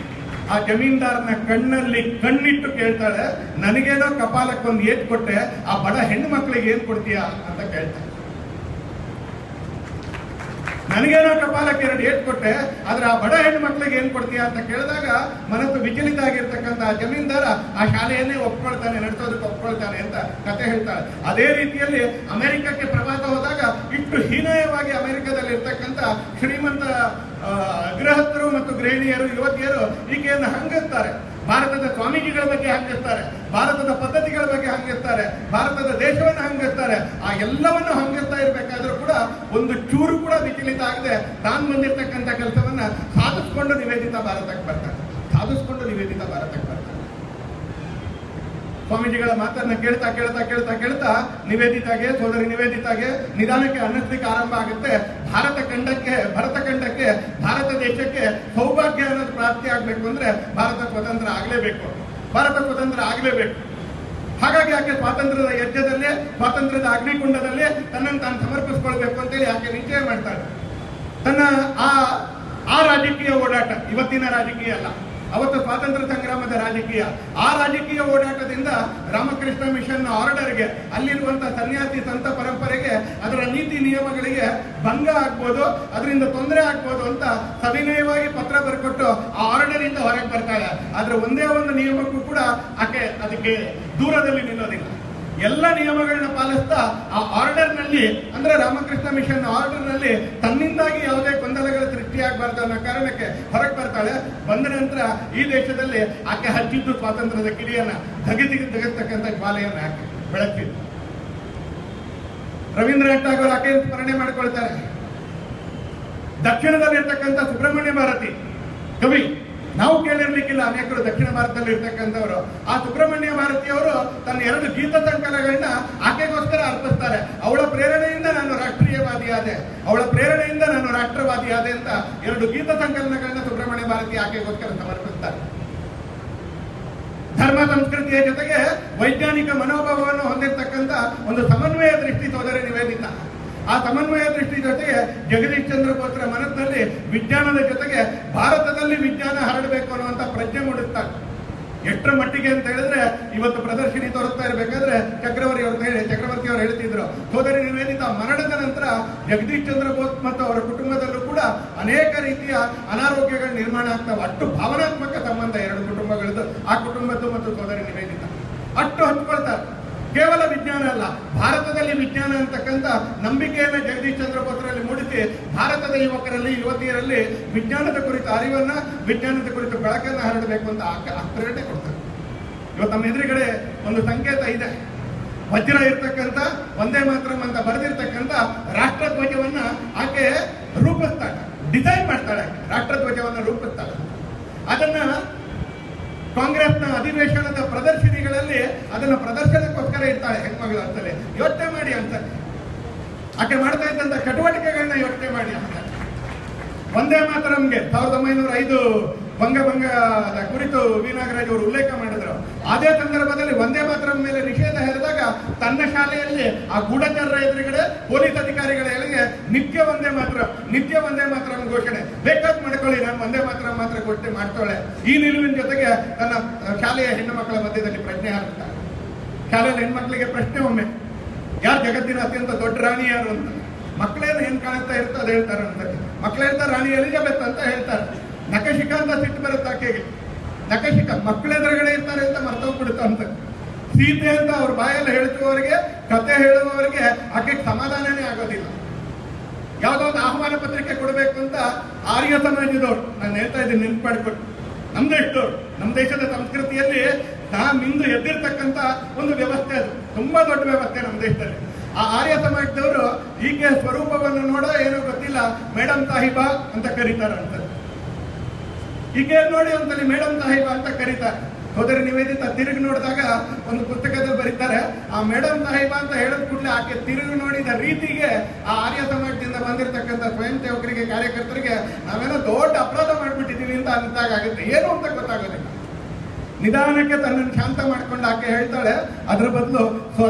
ಆ ಜಮೀನ್ದಾರನ ಕಣ್ಣಲ್ಲಿ ಕಣ್ಣಿಟ್ಟು ಕೇಳ್ತಾಳೆ, ನನಗೇನೋ ಕಪಾಲಕ್ಕೊಂದು ಏಟ್ ಕೊಟ್ಟೆ, ಆ ಬಡ ಹೆಣ್ಣು ಮಕ್ಕಳಿಗೆ ಏನ್ ಕೊಡ್ತೀಯಾ ಅಂತ ಕೇಳ್ತಾಳೆ. ನನಗೇನೋ ಕಪಾಲಕ್ಕೆ 2 ಏಟ್ ಕೊಟ್ಟೆ, ಆದ್ರೆ ಆ ಬಡ ಹೆಣ್ಣು ಮಕ್ಕಳಿಗೆ ಏನ್ ಕೊಡ್ತೀಯಾ ಅಂತ ಕೇಳಿದಾಗ ಮನಸ್ಸು ವಿಚಲಿತ ಆಗಿರ್ತಕ್ಕಂಥ ಆ ಜಮೀನ್ದಾರ ಆ ಶಾಲೆಯನ್ನೇ ಒಪ್ಕೊಳ್ತಾನೆ, ನಡೆಸೋದಕ್ಕೆ ಒಪ್ಕೊಳ್ತಾನೆ ಅಂತ ಕತೆ ಹೇಳ್ತಾಳೆ. ಅದೇ ರೀತಿಯಲ್ಲಿ ಅಮೆರಿಕಕ್ಕೆ ಪ್ರವಾಸ ಹೋದಾಗ ಇಷ್ಟು ಹೀನಾಯವಾಗಿ ಅಮೆರಿಕದಲ್ಲಿ ಇರ್ತಕ್ಕಂಥ ಶ್ರೀಮಂತ ಗೃಹಸ್ಥರು ಮತ್ತು ಗೃಹಿಣಿಯರು, ಯುವತಿಯರು ಈಕೆಯನ್ನು ಹಂಗಿಸ್ತಾರೆ. ಭಾರತದ ಸ್ವಾಮೀಜಿಗಳ ಬಗ್ಗೆ ಹಂಗಿಸ್ತಾರೆ, ಭಾರತದ ಪದ್ಧತಿಗಳ ಬಗ್ಗೆ ಹಂಗಿಸ್ತಾರೆ, ಭಾರತದ ದೇಶವನ್ನು ಹಂಗಿಸ್ತಾರೆ. ಆ ಎಲ್ಲವನ್ನು ಹಂಗಿಸ್ತಾ ಇರ್ಬೇಕಾದ್ರೂ ಕೂಡ ಒಂದು ಚೂರು ಕೂಡ ವಿಚಲಿತ ಆಗದೆ ತಾನು ಬಂದಿರ್ತಕ್ಕಂಥ ಕೆಲಸವನ್ನ ಸಾಧಿಸ್ಕೊಂಡು ನಿವೇದಿತಾ ಭಾರತಕ್ಕೆ ಬರ್ತಾರೆ. ಸ್ವಾಮೀಜಿಗಳ ಮಾತನ್ನ ಕೇಳ್ತಾ ಕೇಳ್ತಾ ಕೇಳ್ತಾ ಕೇಳ್ತಾ ನಿವೇದಿತಾಗೆ, ಸೋದರಿ ನಿವೇದಿತಾಗೆ ನಿಧಾನಕ್ಕೆ ಅನ್ನಿಸ್ಲಿಕ್ಕೆ ಆರಂಭ ಆಗುತ್ತೆ. ಭರತ ಖಂಡಕ್ಕೆ ಭಾರತ ದೇಶಕ್ಕೆ ಸೌಭಾಗ್ಯ ಅನ್ನೋದು ಪ್ರಾಪ್ತಿ ಆಗ್ಬೇಕು ಅಂದ್ರೆ ಭಾರತ ಸ್ವತಂತ್ರ ಆಗ್ಲೇಬೇಕು. ಹಾಗಾಗಿ ಆಕೆ ಸ್ವಾತಂತ್ರ್ಯದ ಯಜ್ಞದಲ್ಲೇ, ಸ್ವಾತಂತ್ರ್ಯದ ಅಗ್ನಿಕುಂಡದಲ್ಲೇ ತನ್ನನ್ನು ತಾನು ಸಮರ್ಪಿಸ್ಕೊಳ್ಬೇಕು ಅಂತೇಳಿ ಆಕೆ ನಿಶ್ಚಯ ಮಾಡ್ತಾಳೆ. ತನ್ನ ಆ ರಾಜಕೀಯ ಓಡಾಟ ಇವತ್ತಿನ ರಾಜಕೀಯ ಅಲ್ಲ, ಅವತ್ತು ಸ್ವಾತಂತ್ರ್ಯ ಸಂಗ್ರಾಮದ ರಾಜಕೀಯ. ಆ ರಾಜಕೀಯ ಓಡಾಟದಿಂದ ರಾಮಕೃಷ್ಣ ಮಿಷನ್ ಆರ್ಡರ್ಗೆ, ಅಲ್ಲಿರುವಂತಹ ಸನ್ಯಾಸಿ ಸಂತ ಪರಂಪರೆಗೆ, ಅದರ ನೀತಿ ನಿಯಮಗಳಿಗೆ ಭಂಗ ಆಗ್ಬೋದು, ಅದರಿಂದ ತೊಂದರೆ ಆಗ್ಬೋದು ಅಂತ ಸವಿನಯವಾಗಿ ಪತ್ರ ಬರ್ಕೊಟ್ಟು ಆ ಆರ್ಡರ್ ಇಂದ ಹೊರಗೆ ಬರ್ತಾಳೆ. ಆದ್ರೆ ಒಂದೇ ಒಂದು ನಿಯಮಕ್ಕೂ ಕೂಡ ಆಕೆ ಅದಕ್ಕೆ ದೂರದಲ್ಲಿ ನಿಲ್ಲೋದಿಲ್ಲ. ಎಲ್ಲ ನಿಯಮಗಳನ್ನ ಪಾಲಿಸ್ತಾ ಆ ಆರ್ಡರ್ ನಲ್ಲಿ, ಅಂದ್ರೆ ರಾಮಕೃಷ್ಣ ಮಿಷನ್ ಆರ್ಡರ್ ನಲ್ಲಿ ತನ್ನಿಂದಾಗಿ ಯಾವುದೇ ಗೊಂದಲಗಳ ಸೃಷ್ಟಿಯಾಗಬಾರ್ದು ಅನ್ನೋ ಕಾರಣಕ್ಕೆ ಹೊರಗೆ ಬರ್ತಾಳೆ. ಬಂದ ನಂತರ ಈ ದೇಶದಲ್ಲಿ ಆಕೆ ಹಚ್ಚಿದ್ದು ಸ್ವಾತಂತ್ರ್ಯದ ಕಿಡಿಯನ್ನ ಧಗಿಸ್ತಕ್ಕಂಥ ಜ್ವಾಲೆಯನ್ನ ಆಕೆ ಬೆಳಕಿದ್ದು. ರವೀಂದ್ರನಾಥ್ ಠಾಗೋರ್ ಆಕೆ ಸ್ಮರಣೆ ಮಾಡಿಕೊಳ್ತಾರೆ. ದಕ್ಷಿಣದಲ್ಲಿರ್ತಕ್ಕಂಥ ಸುಬ್ರಹ್ಮಣ್ಯ ಭಾರತಿ ಕವಿ, ನಾವು ಕೇಳಿರ್ಲಿಕ್ಕಿಲ್ಲ, ಅನೇಕರು ದಕ್ಷಿಣ ಭಾರತದಲ್ಲಿ ಇರ್ತಕ್ಕಂಥವರು. ಆ ಸುಬ್ರಹ್ಮಣ್ಯ ಭಾರತಿಯವರು ತನ್ನ 2 ಗೀತ ಸಂಕಲನಗಳನ್ನ ಆಕೆಗೋಸ್ಕರ ಅರ್ಪಿಸ್ತಾರೆ. ಅವಳ ಪ್ರೇರಣೆಯಿಂದ ನಾನು ರಾಷ್ಟ್ರೀಯವಾದಿ ಆದೆ, ಅವಳ ಪ್ರೇರಣೆಯಿಂದ ನಾನು ರಾಷ್ಟ್ರವಾದಿ ಆದೆ ಅಂತ 2 ಗೀತ ಸಂಕಲನಗಳನ್ನ ಸುಬ್ರಹ್ಮಣ್ಯ ಭಾರತಿ ಆಕೆಗೋಸ್ಕರ ಸಮರ್ಪಿಸ್ತಾರೆ. ಧರ್ಮ ಸಂಸ್ಕೃತಿಯ ಜೊತೆಗೆ ವೈಜ್ಞಾನಿಕ ಮನೋಭಾವವನ್ನು ಹೊಂದಿರತಕ್ಕಂಥ ಒಂದು ಸಮನ್ವಯ ದೃಷ್ಟಿ ಸೋದರಿ ನಿವೇದಿತಾ. ಆ ಸಮನ್ವಯ ದೃಷ್ಟಿ ಜೊತೆಗೆ ಜಗದೀಶ್ ಚಂದ್ರ ಬೋಸ್ರ ಮನಸ್ಸಿನಲ್ಲಿ ವಿಜ್ಞಾನದ ಜೊತೆಗೆ ಭಾರತದಲ್ಲಿ ವಿಜ್ಞಾನ ಹರಡಬೇಕು ಅನ್ನುವಂಥ ಪ್ರಜ್ಞೆ ಮೂಡಿಸ್ತಾರೆ. ಎಷ್ಟರ ಮಟ್ಟಿಗೆ ಅಂತ ಹೇಳಿದ್ರೆ ಇವತ್ತು ಪ್ರದರ್ಶನಿ ತೋರಿಸ್ತಾ ಇರಬೇಕಾದ್ರೆ ಚಕ್ರವರ್ತಿ ಅವರು ಹೇಳ್ತಿದ್ರು, ಸೋದರಿ ನಿವೇದಿತಾ ಮರಣದ ನಂತರ ಜಗದೀಶ್ ಚಂದ್ರ ಬೋಸ್ ಮತ್ತು ಅವರ ಕುಟುಂಬದಲ್ಲೂ ಕೂಡ ಅನೇಕ ರೀತಿಯ ಅನಾರೋಗ್ಯಗಳು ನಿರ್ಮಾಣ ಆಗ್ತವೆ. ಅಷ್ಟು ಭಾವನಾತ್ಮಕ ಸಂಬಂಧ ಎರಡು ಕುಟುಂಬಗಳದ್ದು, ಆ ಕುಟುಂಬದ್ದು ಮತ್ತು ಸೋದರಿ ನಿವೇದಿತಾ ಅಷ್ಟು ಹಂಚ್ಕೊಳ್ತಾರೆ. ಕೇವಲ ವಿಜ್ಞಾನ ಅಲ್ಲ, ಭಾರತದಲ್ಲಿ ವಿಜ್ಞಾನ ಅಂತಕ್ಕಂಥ ನಂಬಿಕೆಯನ್ನ ಜಗದೀಶ್ ಚಂದ್ರ ಬೋಸ್ರಲ್ಲಿ ಮೂಡಿಸಿ ಭಾರತದ ಯುವಕರಲ್ಲಿ ಯುವತಿಯರಲ್ಲಿ ವಿಜ್ಞಾನದ ಕುರಿತ ಅರಿವನ್ನ, ವಿಜ್ಞಾನದ ಕುರಿತು ಬೆಳಕನ್ನು ಹರಡಬೇಕು ಅಂತ ಪ್ರೇರಣೆ ಕೊಡ್ತಾರೆ. ಇವತ್ತು ನಮ್ಮ ಎದುರುಗಡೆ ಒಂದು ಸಂಕೇತ ಇದೆ, ವಜ್ರ ಇರ್ತಕ್ಕಂಥ ವಂದೇ ಮಾತರಂ ಅಂತ ಬರೆದಿರ್ತಕ್ಕಂಥ ರಾಷ್ಟ್ರಧ್ವಜವನ್ನ ಆಕೆ ರೂಪಿಸ್ತಾಳೆ, ಡಿಸೈನ್ ಮಾಡ್ತಾಳೆ, ರಾಷ್ಟ್ರಧ್ವಜವನ್ನ ರೂಪಿಸ್ತಾಳೆ. ಅದನ್ನ ಕಾಂಗ್ರೆಸ್ನ ಅಧಿವೇಶನದ ಪ್ರದರ್ಶನಿಗಳಲ್ಲಿ ಅದನ್ನ ಪ್ರದರ್ಶನಕ್ಕೋಸ್ಕರ ಇರ್ತಾಳೆ ಹೆಣ್ಮಗಳು ಅಂತಲೇ. ಯೋಚನೆ ಮಾಡಿ ಅಂತ ಆಕೆ ಮಾಡ್ತಾ ಇದ್ದಂತ ಚಟುವಟಿಕೆಗಳನ್ನ ಯೋಚನೆ ಮಾಡಿ ಅಂತ. ವಂದೇ ಮಾತರಂಗೆ 1905 ಭಂಗದ ಕುರಿತು ವಿ ನಾಗರಾಜ್ ಅವರು ಉಲ್ಲೇಖ ಮಾಡಿದ್ರು. ಅದೇ ಸಂದರ್ಭದಲ್ಲಿ ವಂದೇ ಮಾತರಂ ಮೇಲೆ ನಿಷೇಧ ಹೇರಿದಾಗ ತನ್ನ ಶಾಲೆಯಲ್ಲಿ ಆ ಗೂಢಚಾರರ ಎದುರುಗಡೆ ಪೊಲೀಸ್ ಅಧಿಕಾರಿಗಳ ಎಲೆಗೆ ನಿತ್ಯ ವಂದೇ ಮಾತರಂ ಘೋಷಣೆ ಬೇಕಾದ್ ಮಾಡ್ಕೊಳ್ಳಿ, ನಾನು ವಂದೇ ಮಾತರಂ ಮಾತ್ರ ಘೋಷಣೆ ಮಾಡ್ತಾಳೆ. ಈ ನಿಲುವಿನ ಜೊತೆಗೆ ತನ್ನ ಶಾಲೆಯ ಹೆಣ್ಣು ಮಕ್ಕಳ ಮಧ್ಯದಲ್ಲಿ ಪ್ರಶ್ನೆ ಹಾಕ್ತಾರೆ. ಶಾಲೆಯಲ್ಲಿ ಹೆಣ್ಮಕ್ಳಿಗೆ ಪ್ರಶ್ನೆ ಒಮ್ಮೆ, ಯಾರು ಜಗತ್ತಿನ ಅತ್ಯಂತ ದೊಡ್ಡ ರಾಣಿ ಯಾರು ಅಂತ. ಮಕ್ಕಳೇನು ಏನ್ ಕಾಣುತ್ತಾ ಇರ್ತೋ ಅದು ಹೇಳ್ತಾರೆ ಅಂತ. ಮಕ್ಕಳು ಹೇಳ್ತಾರೆ ರಾಣಿ ಎಲಿಜಬೆತ್ ಅಂತ ಹೇಳ್ತಾರೆ. ನಖಶಿಖ ಅಂತ ಸಿಟ್ಟು ಬರುತ್ತೆ ಆಕೆಗೆ. ನಖಶಿಖ ಮಕ್ಕಳೆದುರುಗಡೆ ಇರ್ತಾರೆ ಅಂತ ಮರ್ತೋಗ್ಬಿಡುತ್ತ ಅಂತ. ಸೀತೆ ಅಂತ ಅವ್ರ ಬಾಯಲ್ಲಿ ಹೇಳ್ತುವವರಿಗೆ, ಕತೆ ಹೇಳುವವರಿಗೆ ಆಕೆಗೆ ಸಮಾಧಾನನೇ ಆಗೋದಿಲ್ಲ. ಯಾವುದೋ ಒಂದು ಆಹ್ವಾನ ಪತ್ರಿಕೆ ಕೊಡಬೇಕು ಅಂತ ಆರ್ಯ ಸಮಾಜದವ್ರು, ನಾನು ಹೇಳ್ತಾ ಇದ್ದೀನಿ ನೆನ್ಪು ಮಾಡಿಕೊಟ್ಟು, ನಮ್ದೆಷ್ಟವ್ರು ನಮ್ಮ ದೇಶದ ಸಂಸ್ಕೃತಿಯಲ್ಲಿ ಮಿಂದು ಎದ್ದಿರ್ತಕ್ಕಂಥ ಒಂದು ವ್ಯವಸ್ಥೆ, ಅದು ತುಂಬಾ ದೊಡ್ಡ ವ್ಯವಸ್ಥೆ ನಮ್ಮ ದೇಶದಲ್ಲಿ. ಆ ಆರ್ಯ ಸಮಾಜದವರು ಈಕೆ ಸ್ವರೂಪವನ್ನು ನೋಡೋ ಏನೋ ಗೊತ್ತಿಲ್ಲ ಮೇಡಮ್ ಸಾಹಿಬಾ ಅಂತ ಕರೀತಾರಂತ. ಈಕೆ ನೋಡಿ ಅಂತಲ್ಲಿ ಮೇಡಮ್ ಸಾಹಿಬಾ ಅಂತ ಕರೀತಾರೆ. ಸೋದರಿ ನಿವೇದಿತಾ ತಿರುಗಿ ನೋಡಿದಾಗ ಒಂದು ಪುಸ್ತಕದಲ್ಲಿ ಬರೀತಾರೆ, ಆ ಮೇಡಮ್ ಸಾಹಿಬಾ ಅಂತ ಹೇಳಿದ ಕೂಡಲೇ ಆಕೆ ತಿರುಗಿ ನೋಡಿದ ರೀತಿಗೆ ಆ ಆರ್ಯ ಸಮಾಜದಿಂದ ಬಂದಿರತಕ್ಕಂಥ ಸ್ವಯಂ ಸೇವಕರಿಗೆ, ಕಾರ್ಯಕರ್ತರಿಗೆ ನಾವೇನೋ ದೊಡ್ಡ ಅಪರಾಧ ಮಾಡ್ಬಿಟ್ಟಿದೀವಿ ಅಂತ ಅನ್ನಿಸ್ದಾಗುತ್ತೆ. ಏನು ಅಂತ ಗೊತ್ತಾಗೋದಿಲ್ಲ. ನಿಧಾನಕ್ಕೆ ತನ್ನನ್ನು ಶಾಂತ ಮಾಡ್ಕೊಂಡು ಆಕೆ ಹೇಳ್ತಾಳೆ, ಅದ್ರ ಬದಲು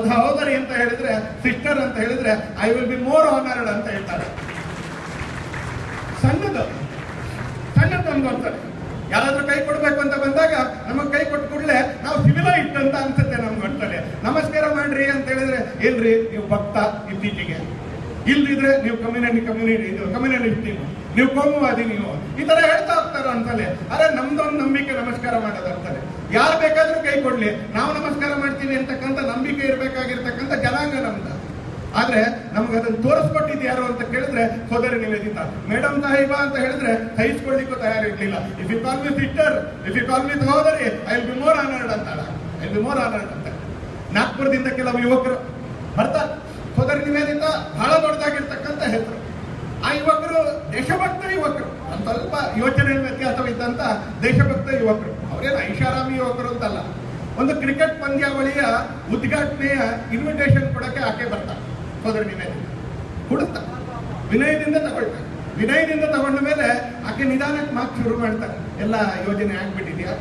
ಸಹೋದರಿ ಅಂತ ಹೇಳಿದ್ರೆ, ಸಿಸ್ಟರ್ ಅಂತ ಹೇಳಿದ್ರೆ I will be more honoured ಅಂತ ಹೇಳ್ತಾಳೆ. ಸಣ್ಣದು ಅನ್ಕೊಂತಾರೆ. ಯಾರಾದ್ರೂ ಕೈ ಕೊಡ್ಬೇಕು ಅಂತ ಬಂದಾಗ ನಮಗ್ ಕೈ ಕೊಟ್ಟು ಕೂಡಲೇ ನಾವು ಸಿವಿಲೈಟ್ ಅಂತ ಅನ್ಸುತ್ತೆ ನಮ್ಗೆ. ನಮಸ್ಕಾರ ಮಾಡ್ರಿ ಅಂತ ಹೇಳಿದ್ರೆ, ಏನ್ರಿ ನೀವು ಭಕ್ತ ಇತ್ತೀಚೆಗೆ, ಇಲ್ದಿದ್ರೆ ನೀವು ಕಮ್ಯುನಿಸ್ಟ್ ನೀವು ಕೋಮುವಾದಿ, ನೀವು ಈ ತರ ಹೇಳ್ತಾ ಹೋಗ್ತಾರ ಅಂತಲೇ. ಅರೆ ನಮ್ದೊಂದು ನಂಬಿಕೆ ನಮಸ್ಕಾರ ಮಾಡೋದಂತಾನೆ. ಯಾರು ಬೇಕಾದ್ರೂ ಕೈ ಕೊಡ್ಲಿ, ನಾವು ನಮಸ್ಕಾರ ಮಾಡ್ತೀವಿ ಅಂತಕ್ಕಂಥ ನಂಬಿಕೆ ಇರ್ಬೇಕಾಗಿರ್ತಕ್ಕಂಥ ಜನಾಂಗ ನಮ್ದು. ಆದ್ರೆ ನಮ್ಗೆ ಅದನ್ನ ತೋರಿಸ್ಕೊಟ್ಟಿದ್ ಯಾರು ಅಂತ ಕೇಳಿದ್ರೆ ಸೋದರಿ ನಿವೇದಿತಾ. ಮೇಡಮ್ ಸಾಹಿಬಾ ಅಂತ ಹೇಳಿದ್ರೆ ಸಹಿಸ್ಕೊಳ್ಳಿಕ್ಕೂ ತಯಾರಿರ್ಲಿಲ್ಲ. If you call me sister, if you call me ಸಹೋದರಿ, I will be more honoured ಅಂತಾಳ. I will be more honoured ಅಂತ. ನಾಗ್ಪುರದಿಂದ ಕೆಲವು ಯುವಕರು ಬರ್ತಾರೆ. ಸೋದರಿ ನಿವೇದಿತಾ ಬಹಳ ದೊಡ್ಡದಾಗಿರ್ತಕ್ಕಂಥ ಹೆಸರು. ಆ ಯುವಕರು ದೇಶಭಕ್ತ ಯುವಕರು, ಒಂದು ಸ್ವಲ್ಪ ಯೋಚನೆ ವ್ಯತ್ಯಾಸವಿದ್ದಂತ ದೇಶಭಕ್ತ ಯುವಕರು. ಅವರೇನು ಐಷಾರಾಮಿ ಯುವಕರು ಅಂತಲ್ಲ. ಒಂದು ಕ್ರಿಕೆಟ್ ಪಂದ್ಯಾವಳಿಯ ಉದ್ಘಾಟನೆಯ ಇನ್ವಿಟೇಷನ್ ಕೊಡಕ್ಕೆ ಆಕೆ ಬರ್ತಾರೆ. ಸೋದರಿ ನಿವೇದಿತಾ ಕೊಡುತ್ತಾ ವಿನಯದಿಂದ ತಗೊಂಡ ಮೇಲೆ ಆಕೆ ನಿಧಾನಕ್ಕೆ ಮಾತು ಶುರು ಮಾಡ್ತಾರೆ. ಎಲ್ಲ ಯೋಜನೆ ಆಗ್ಬಿಟ್ಟಿದ್ಯಾ,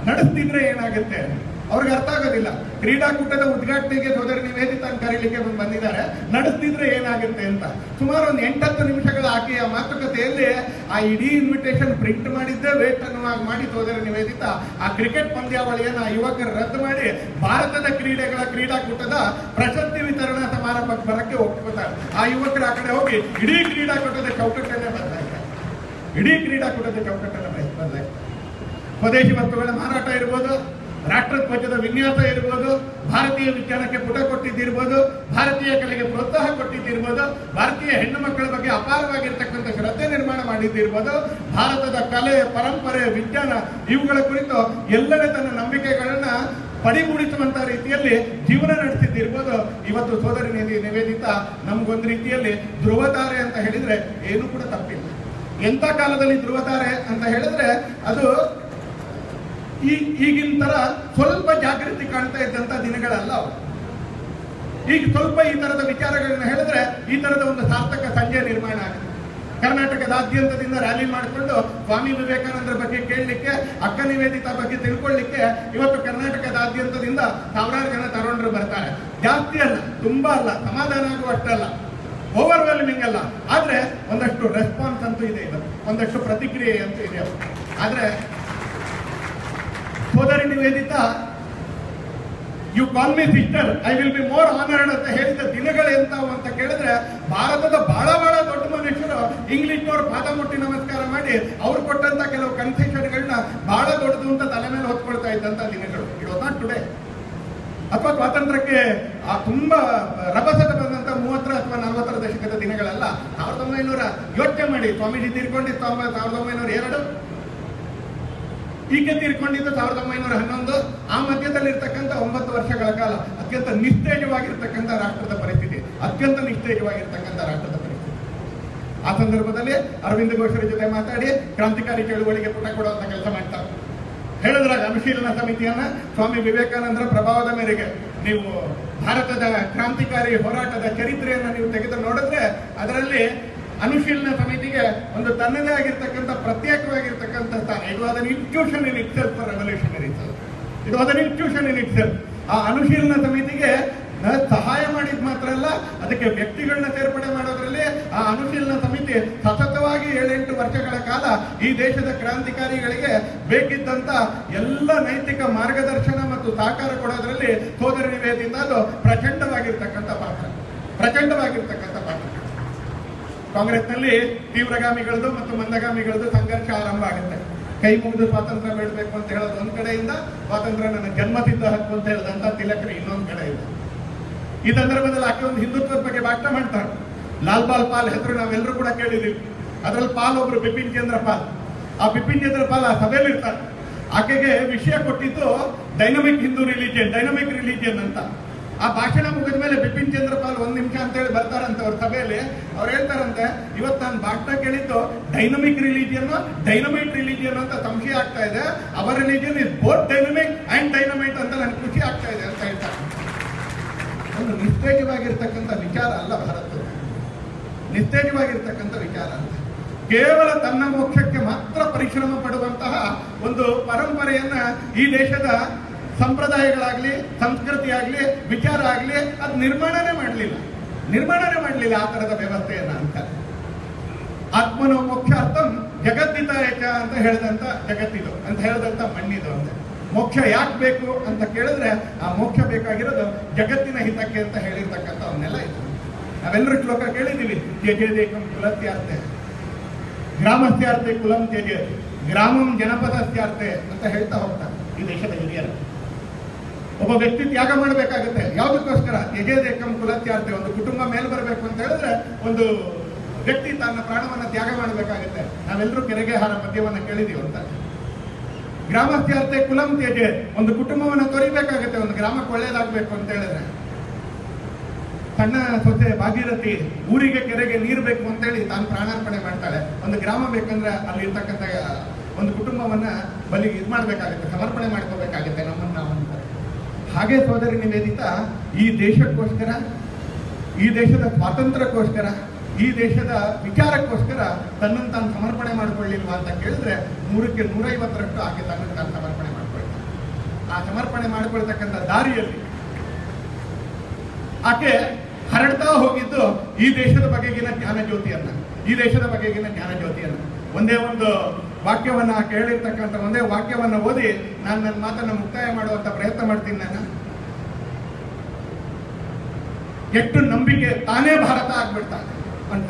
ನಡೆಸ್ತಿದ್ರೆ ಏನಾಗುತ್ತೆ ಅವ್ರಿಗೆ ಅರ್ಥ ಆಗೋದಿಲ್ಲ. ಕ್ರೀಡಾಕೂಟದ ಉದ್ಘಾಟನೆಗೆ ಸೋದರಿ ನಿವೇದಿತಾ ಕರೀಲಿಕ್ಕೆ ಬಂದಿದ್ದಾರೆ, ನಡೆಸ್ತಿದ್ರೆ ಏನಾಗುತ್ತೆ ಅಂತ. ಸುಮಾರು ಒಂದು 8-10 ನಿಮಿಷಗಳ ಆಕೆಯ ಮಾತುಕತೆಯಲ್ಲಿ ಆ ಇಡೀ ಇನ್ವಿಟೇಷನ್ ಪ್ರಿಂಟ್ ಮಾಡಿದ್ದೇ ವೇಟ್ ಅನ್ನುವಾಗಿ ಮಾಡಿ ಸೋದರಿ ನಿವೇದಿತಾ ಆ ಕ್ರಿಕೆಟ್ ಪಂದ್ಯಾವಳಿಯನ್ನು ಯುವಕರು ರದ್ದು ಮಾಡಿ ಭಾರತದ ಕ್ರೀಡಾಕೂಟದ ಪ್ರಶಸ್ತಿ ವಿತರಣಾ ಸಮಾರಂಭಕ್ಕೆ ಬರಕ್ಕೆ ಒಪ್ಕೋತಾರೆ. ಆ ಯುವಕರು ಆ ಕಡೆ ಹೋಗಿ ಇಡೀ ಕ್ರೀಡಾಕೂಟದ ಚೌಕಟ್ಟನ್ನೇ ಬದಲಾಯಿಸ್ತಾರೆ. ಸ್ವದೇಶಿ ವಸ್ತುಗಳ ಮಾರಾಟ ಇರ್ಬೋದು, ರಾಷ್ಟ್ರಧ್ವಜದ ವಿನ್ಯಾಸ ಇರ್ಬೋದು, ಭಾರತೀಯ ವಿಜ್ಞಾನಕ್ಕೆ ಪುಟ ಕೊಟ್ಟಿದ್ದಿರ್ಬೋದು, ಭಾರತೀಯ ಕಲೆಗೆ ಪ್ರೋತ್ಸಾಹ ಕೊಟ್ಟಿದ್ದಿರ್ಬೋದು, ಭಾರತೀಯ ಹೆಣ್ಣು ಮಕ್ಕಳ ಬಗ್ಗೆ ಅಪಾರವಾಗಿರ್ತಕ್ಕಂಥ ಶ್ರದ್ಧೆ ನಿರ್ಮಾಣ ಮಾಡಿದ್ದಿರ್ಬೋದು, ಭಾರತದ ಕಲೆ, ಪರಂಪರೆ, ವಿಜ್ಞಾನ ಇವುಗಳ ಕುರಿತು ಎಲ್ಲೆಡೆ ತನ್ನ ನಂಬಿಕೆಗಳನ್ನ ಪಡಿಗೂಡಿಸುವಂತ ರೀತಿಯಲ್ಲಿ ಜೀವನ ನಡೆಸಿದ್ದಿರ್ಬೋದು. ಇವತ್ತು ಸೋದರಿ ನಿವೇದಿತಾ ನಮ್ಗೊಂದು ರೀತಿಯಲ್ಲಿ ಧ್ರುವತಾರೆ ಅಂತ ಹೇಳಿದ್ರೆ ಏನು ಕೂಡ ತಪ್ಪಿಲ್ಲ. ಎಂಥ ಕಾಲದಲ್ಲಿ ಧ್ರುವತಾರೆ ಅಂತ ಹೇಳಿದ್ರೆ ಅದು ಈಗಿನ ತರ ಸ್ವಲ್ಪ ಜಾಗೃತಿ ಕಾಣ್ತಾ ಇದ್ದಂತ ದಿನಗಳಲ್ಲ ಅವು. ಈಗ ಸ್ವಲ್ಪ ಈ ತರದ ವಿಚಾರಗಳನ್ನ ಹೇಳಿದ್ರೆ ಈ ತರದ ಒಂದು ಸಾರ್ಥಕ ಸಂಜೆ ನಿರ್ಮಾಣ ಆಗುತ್ತೆ. ಕರ್ನಾಟಕದಾದ್ಯಂತದಿಂದ ರ್ಯಾಲಿ ಮಾಡಿಕೊಂಡು ಸ್ವಾಮಿ ವಿವೇಕಾನಂದರ ಬಗ್ಗೆ ಕೇಳಲಿಕ್ಕೆ, ಅಕ್ಕ ನಿವೇದಿತಾ ಬಗ್ಗೆ ತಿಳ್ಕೊಳ್ಳಿಕ್ಕೆ ಇವತ್ತು ಕರ್ನಾಟಕದಾದ್ಯಂತದಿಂದ ಸಾವಿರಾರು ಜನ ತರುಣರು ಬರ್ತಾರೆ. ಜಾಸ್ತಿ ಅಲ್ಲ, ತುಂಬಾ ಅಲ್ಲ, ಸಮಾಧಾನ ಆಗುವಷ್ಟಲ್ಲ, ಓವರ್ವೆಲ್ಮಿಂಗ್ ಅಲ್ಲ, ಆದ್ರೆ ಒಂದಷ್ಟು ರೆಸ್ಪಾನ್ಸ್ ಅಂತೂ ಇದೆ, ಇವತ್ತು ಒಂದಷ್ಟು ಪ್ರತಿಕ್ರಿಯೆ ಅಂತೂ ಇದೆ. ಆದ್ರೆ ಸೋದರಿ Nivedita you call me sister, I will be more honoured ಅಂತ ಹೇಳಿದ ದಿನಗಳು ಎಂತಾವು ಅಂತ ಕೇಳಿದ್ರೆ, ಭಾರತದ ಬಹಳ ಬಹಳ ದೊಡ್ಡ ಮನುಷ್ಯರು ಇಂಗ್ಲಿಷ್ನವ್ರು ಪಾದ ಮುಟ್ಟಿ ನಮಸ್ಕಾರ ಮಾಡಿ ಅವ್ರು ಕೊಟ್ಟಂತ ಕೆಲವು ಕನ್ಸೆಷನ್ಗಳನ್ನ ಬಹಳ ದೊಡ್ಡದು ಅಂತ ತಲೆ ಮೇಲೆ ಹೊತ್ಕೊಳ್ತಾ ಇದ್ದಂತ ದಿನಗಳು. It was not today. ಅಥವಾ ಸ್ವಾತಂತ್ರ್ಯಕ್ಕೆ ತುಂಬಾ ರಭಸದ ಬಂದಂತ 30 ಅಥವಾ 40 ದಶಕದ ದಿನಗಳಲ್ಲ. 1900 ಯೋಚನೆ ಮಾಡಿ, ಸ್ವಾಮೀಜಿ ತೀರ್ಕೊಂಡಿದ್ದು 1902, ಈಕೆ ತೀರ್ಕೊಂಡಿದ್ದು 1911. ಆ ಮಧ್ಯದಲ್ಲಿ ಇರ್ತಕ್ಕಂಥ 9 ವರ್ಷಗಳ ಕಾಲ ಅತ್ಯಂತ ನಿಸ್ತೇಜವಾಗಿರ್ತಕ್ಕಂಥ ರಾಷ್ಟ್ರದ ಪರಿಸ್ಥಿತಿ, ಅತ್ಯಂತ ನಿಸ್ತೇಜವಾಗಿರ್ತಕ್ಕಂಥ ರಾಷ್ಟ್ರದ ಪರಿಸ್ಥಿತಿ. ಆ ಸಂದರ್ಭದಲ್ಲಿ ಅರವಿಂದ ಘೋಷರ ಜೊತೆ ಮಾತಾಡಿ ಕ್ರಾಂತಿಕಾರಿ ಚಳುವಳಿಗೆ ಪುಟ ಕೊಡುವಂತ ಕೆಲಸ ಮಾಡ್ತಾರೆ. ಹೇಳಿದ್ರಾಗ ಅನುಶೀಲನ ಸಮಿತಿಯನ್ನ ಸ್ವಾಮಿ ವಿವೇಕಾನಂದರ ಪ್ರಭಾವದ ಮೇರೆಗೆ ನೀವು ಭಾರತದ ಕ್ರಾಂತಿಕಾರಿ ಹೋರಾಟದ ಚರಿತ್ರೆಯನ್ನ ನೀವು ತೆಗೆದು ನೋಡಿದ್ರೆ ಅದರಲ್ಲಿ ಅನುಶೀಲನ ಸಮಿತಿಗೆ ಒಂದು ತನ್ನದೇ ಆಗಿರ್ತಕ್ಕಂಥ ಪ್ರತ್ಯೇಕವಾಗಿರ್ತಕ್ಕಂಥ ಸ್ಥಾನ. It was an institution in it self for revolutionary. It was an institution in it self. ಆ ಅನುಶೀಲನ ಸಮಿತಿಗೆ ಸಹಾಯ ಮಾಡಿದ್ ಮಾತ್ರ ಅಲ್ಲ, ಅದಕ್ಕೆ ವ್ಯಕ್ತಿಗಳನ್ನ ಸೇರ್ಪಡೆ ಮಾಡೋದ್ರಲ್ಲಿ ಆ ಅನುಶೀಲನ ಸಮಿತಿ ಸತತವಾಗಿ 7-8 ವರ್ಷಗಳ ಕಾಲ ಈ ದೇಶದ ಕ್ರಾಂತಿಕಾರಿಗಳಿಗೆ ಬೇಕಿದ್ದಂತ ಎಲ್ಲ ನೈತಿಕ ಮಾರ್ಗದರ್ಶನ ಮತ್ತು ಸಹಕಾರ ಕೊಡೋದ್ರಲ್ಲಿ ಸೋದರಿ ನಿವೇದಿತಾದು ಪ್ರಚಂಡವಾಗಿರ್ತಕ್ಕಂಥ ಪಾತ್ರ. ಕಾಂಗ್ರೆಸ್ನಲ್ಲಿ ತೀವ್ರಗಾಮಿಗಳದು ಮತ್ತು ಮಂದಗಾಮಿಗಳದು ಸಂಘರ್ಷ ಆರಂಭ ಆಗುತ್ತೆ. ಕೈ ಮುಗಿದು ಸ್ವಾತಂತ್ರ್ಯ ಬೇಡಬೇಕು ಅಂತ ಹೇಳೋದು ಒಂದ್ ಕಡೆಯಿಂದ, ಸ್ವಾತಂತ್ರ್ಯ ನನ್ನ ಜನ್ಮಸಿದ್ಧ ಹಕ್ಕು ಅಂತ ಹೇಳದಂತ ತಿಲಕರು ಇನ್ನೊಂದ್ ಕಡೆ ಇದೆ. ಈ ಸಂದರ್ಭದಲ್ಲಿ ಆಕೆ ಒಂದು ಹಿಂದುತ್ವದ ಬಗ್ಗೆ ಭಾಷಣ ಮಾಡ್ತಾರೆ. ಲಾಲ್ ಬಾಲ್ ಪಾಲ್ ಹೆಸರು ನಾವೆಲ್ಲರೂ ಕೂಡ ಕೇಳಿದೀವಿ. ಅದರಲ್ಲಿ ಪಾಲ್ ಒಬ್ರು ಬಿಪಿನ್ ಚಂದ್ರ ಪಾಲ್. ಆ ಬಿಪಿನ್ ಚಂದ್ರ ಪಾಲ್ ಆ ಸಭೆಯಲ್ಲಿ ಇರ್ತಾರೆ. ಆಕೆಗೆ ವಿಷಯ ಕೊಟ್ಟಿದ್ದು dynamic Hindu religion, dynamic religion ಅಂತ. ಆ ಭಾಷಣ ಮುಗಿದ ಮೇಲೆ ಬಿಪಿನ್ ಚಂದ್ರ ಪಾಲ್ 1 ನಿಮಿಷ ಅಂತ ಹೇಳಿ ಬರ್ತಾರಂತೆ ಅವ್ರ ಸಭೆಯಲ್ಲಿ. ಅವ್ರು ಹೇಳ್ತಾರಂತೆ, ಇವತ್ತು ನಾನು ಭಾಷಣ ಕೇಳಿದ್ದು ಡೈನಮಿಕ್ ರಿಲಿಜಿಯನ್, ಡೈನಮೈಟ್ ರಿಲಿಜಿಯನ್ ಅಂತ ಸಂಶಯ ಆಗ್ತಾ ಇದೆ. Our religion is both dynamic and dynamite ಅಂತ ನನ್ಗೆ ಖುಷಿ ಆಗ್ತಾ ಇದೆ ಅಂತ ಹೇಳ್ತಾರೆ. ಒಂದು ನಿಸ್ತೇಜವಾಗಿರ್ತಕ್ಕಂಥ ವಿಚಾರ ಅಲ್ಲ ಭಾರತದ, ನಿಸ್ತೇಜವಾಗಿರ್ತಕ್ಕಂಥ ವಿಚಾರ ಅಲ್ಲ. ಕೇವಲ ತನ್ನ ಮೋಕ್ಷಕ್ಕೆ ಮಾತ್ರ ಪರಿಶ್ರಮ ಪಡುವಂತಹ ಒಂದು ಪರಂಪರೆಯನ್ನ ಈ ದೇಶದ ಸಂಪ್ರದಾಯಗಳಾಗ್ಲಿ, ಸಂಸ್ಕೃತಿ ಆಗ್ಲಿ, ವಿಚಾರ ಆಗ್ಲಿ ಅದು ನಿರ್ಮಾಣನೇ ಮಾಡಲಿಲ್ಲ ಆ ತರದ ವ್ಯವಸ್ಥೆಯನ್ನ ಅಂತ. ಆತ್ಮನೋ ಮೋಕ್ಷಾರ್ಥಂ ಜಗದ್ದಿತಾಯಕ ಅಂತ ಹೇಳಿದಂತ ಜಗತ್ತಿದು ಅಂತ ಹೇಳಿದಂತ ಮಣ್ಣಿದು ಅಂತ. ಮೋಕ್ಷ ಯಾಕೆ ಬೇಕು ಅಂತ ಕೇಳಿದ್ರೆ, ಆ ಮೋಕ್ಷ ಬೇಕಾಗಿರೋದು ಜಗತ್ತಿನ ಹಿತಕ್ಕೆ ಅಂತ ಹೇಳಿರ್ತಕ್ಕಂಥ ಅವನ್ನೆಲ್ಲ ಇದು. ನಾವೆಲ್ಲರೂ ಶ್ಲೋಕ ಕೇಳಿದೀವಿ, ತ್ಯಜೇದೇಕಂ ಕುಲತ್ಯಾರ್ತೆ ಗ್ರಾಮಸ್ಯಾರ್ತೆ ಕುಲಂ ತ್ಯಜೆ ಗ್ರಾಮಂ ಜನಪದಸ್ಯಾರ್ತೆ ಅಂತ ಹೇಳ್ತಾ ಹೋಗ್ತಾರೆ ಈ ದೇಶದ ಹಿರಿಯರು. ಒಬ್ಬ ವ್ಯಕ್ತಿ ತ್ಯಾಗ ಮಾಡಬೇಕಾಗುತ್ತೆ. ಯಾವುದಕ್ಕೋಸ್ಕರ? ತ್ಯಜೇದೇಕಂ ಕುಲತ್ಯಾರ್ತೆ. ಒಂದು ಕುಟುಂಬ ಮೇಲೆ ಬರಬೇಕು ಅಂತ ಹೇಳಿದ್ರೆ ಒಂದು ವ್ಯಕ್ತಿ ತನ್ನ ಪ್ರಾಣವನ್ನ ತ್ಯಾಗ ಮಾಡಬೇಕಾಗುತ್ತೆ. ನಾವೆಲ್ಲರೂ ಕೆರೆಗೆ ಹಾರ ಪದ್ಯವನ್ನ ಕೇಳಿದೀವಿ ಅಂತ. ಗ್ರಾಮಸ್ಯಾರ್ತೆ ಕುಲಂ ತ್ಯಜೆ. ಒಂದು ಕುಟುಂಬವನ್ನ ತೊರಿಬೇಕಾಗುತ್ತೆ, ಒಂದು ಗ್ರಾಮಕ್ಕೆ ಒಳ್ಳೇದಾಗಬೇಕು ಅಂತ ಹೇಳಿದ್ರೆ. ಸಣ್ಣ ಸೊಸೆ ಭಾಗೀರಥಿ ಊರಿಗೆ ಕೆರೆಗೆ ನೀರು ಬೇಕು ಅಂತೇಳಿ ತಾನು ಪ್ರಾಣಾರ್ಪಣೆ ಮಾಡ್ತಾಳೆ. ಒಂದು ಗ್ರಾಮ ಬೇಕಂದ್ರೆ ಅಲ್ಲಿ ಇರ್ತಕ್ಕಂಥ ಒಂದು ಕುಟುಂಬವನ್ನ ಬಲಿ ಇದು ಮಾಡ್ಬೇಕಾಗುತ್ತೆ, ಸಮರ್ಪಣೆ ಮಾಡ್ಕೋಬೇಕಾಗುತ್ತೆ ನಮ್ಮನ್ನ ನಾವು ಅಂತ. ಹಾಗೆ ಸೋದರಿ ನಿವೇದಿತಾ ಈ ದೇಶಕ್ಕೋಸ್ಕರ, ಈ ದೇಶದ ಸ್ವಾತಂತ್ರ್ಯಕ್ಕೋಸ್ಕರ, ಈ ದೇಶದ ವಿಚಾರಕ್ಕೋಸ್ಕರ ತನ್ನನ್ನು ತಾನು ಸಮರ್ಪಣೆ ಮಾಡ್ಕೊಳ್ಳಿಲ್ವಾ ಅಂತ ಕೇಳಿದ್ರೆ 100ಕ್ಕೆ 150ರಷ್ಟು ಆಕೆ ತನ್ನನ್ನು ತಾನು ಸಮರ್ಪಣೆ ಮಾಡ್ಕೊಳ್ತಾಳೆ. ಆ ಸಮರ್ಪಣೆ ಮಾಡ್ಕೊಳ್ತಕ್ಕಂಥ ದಾರಿಯಲ್ಲಿ ಆಕೆ ಹರಡ್ತಾ ಹೋಗಿದ್ದು ಈ ದೇಶದ ಬಗೆಗಿನ ಜ್ಞಾನ ಜ್ಯೋತಿಯನ್ನ. ಒಂದೇ ಒಂದು ವಾಕ್ಯವನ್ನ ಆಕೆ ಹೇಳಿರ್ತಕ್ಕಂಥ ಒಂದೇ ವಾಕ್ಯವನ್ನ ಓದಿ ನಾನು ನನ್ನ ಮಾತನ್ನ ಮುಕ್ತಾಯ ಮಾಡುವಂತ ಪ್ರಯತ್ನ ಮಾಡ್ತೀನಿ. ನಾನು ಎಷ್ಟು ನಂಬಿಕೆ ತಾನೇ ಭಾರತ ಆಗ್ಬಿಡ್ತಾನೆ ಅಂತ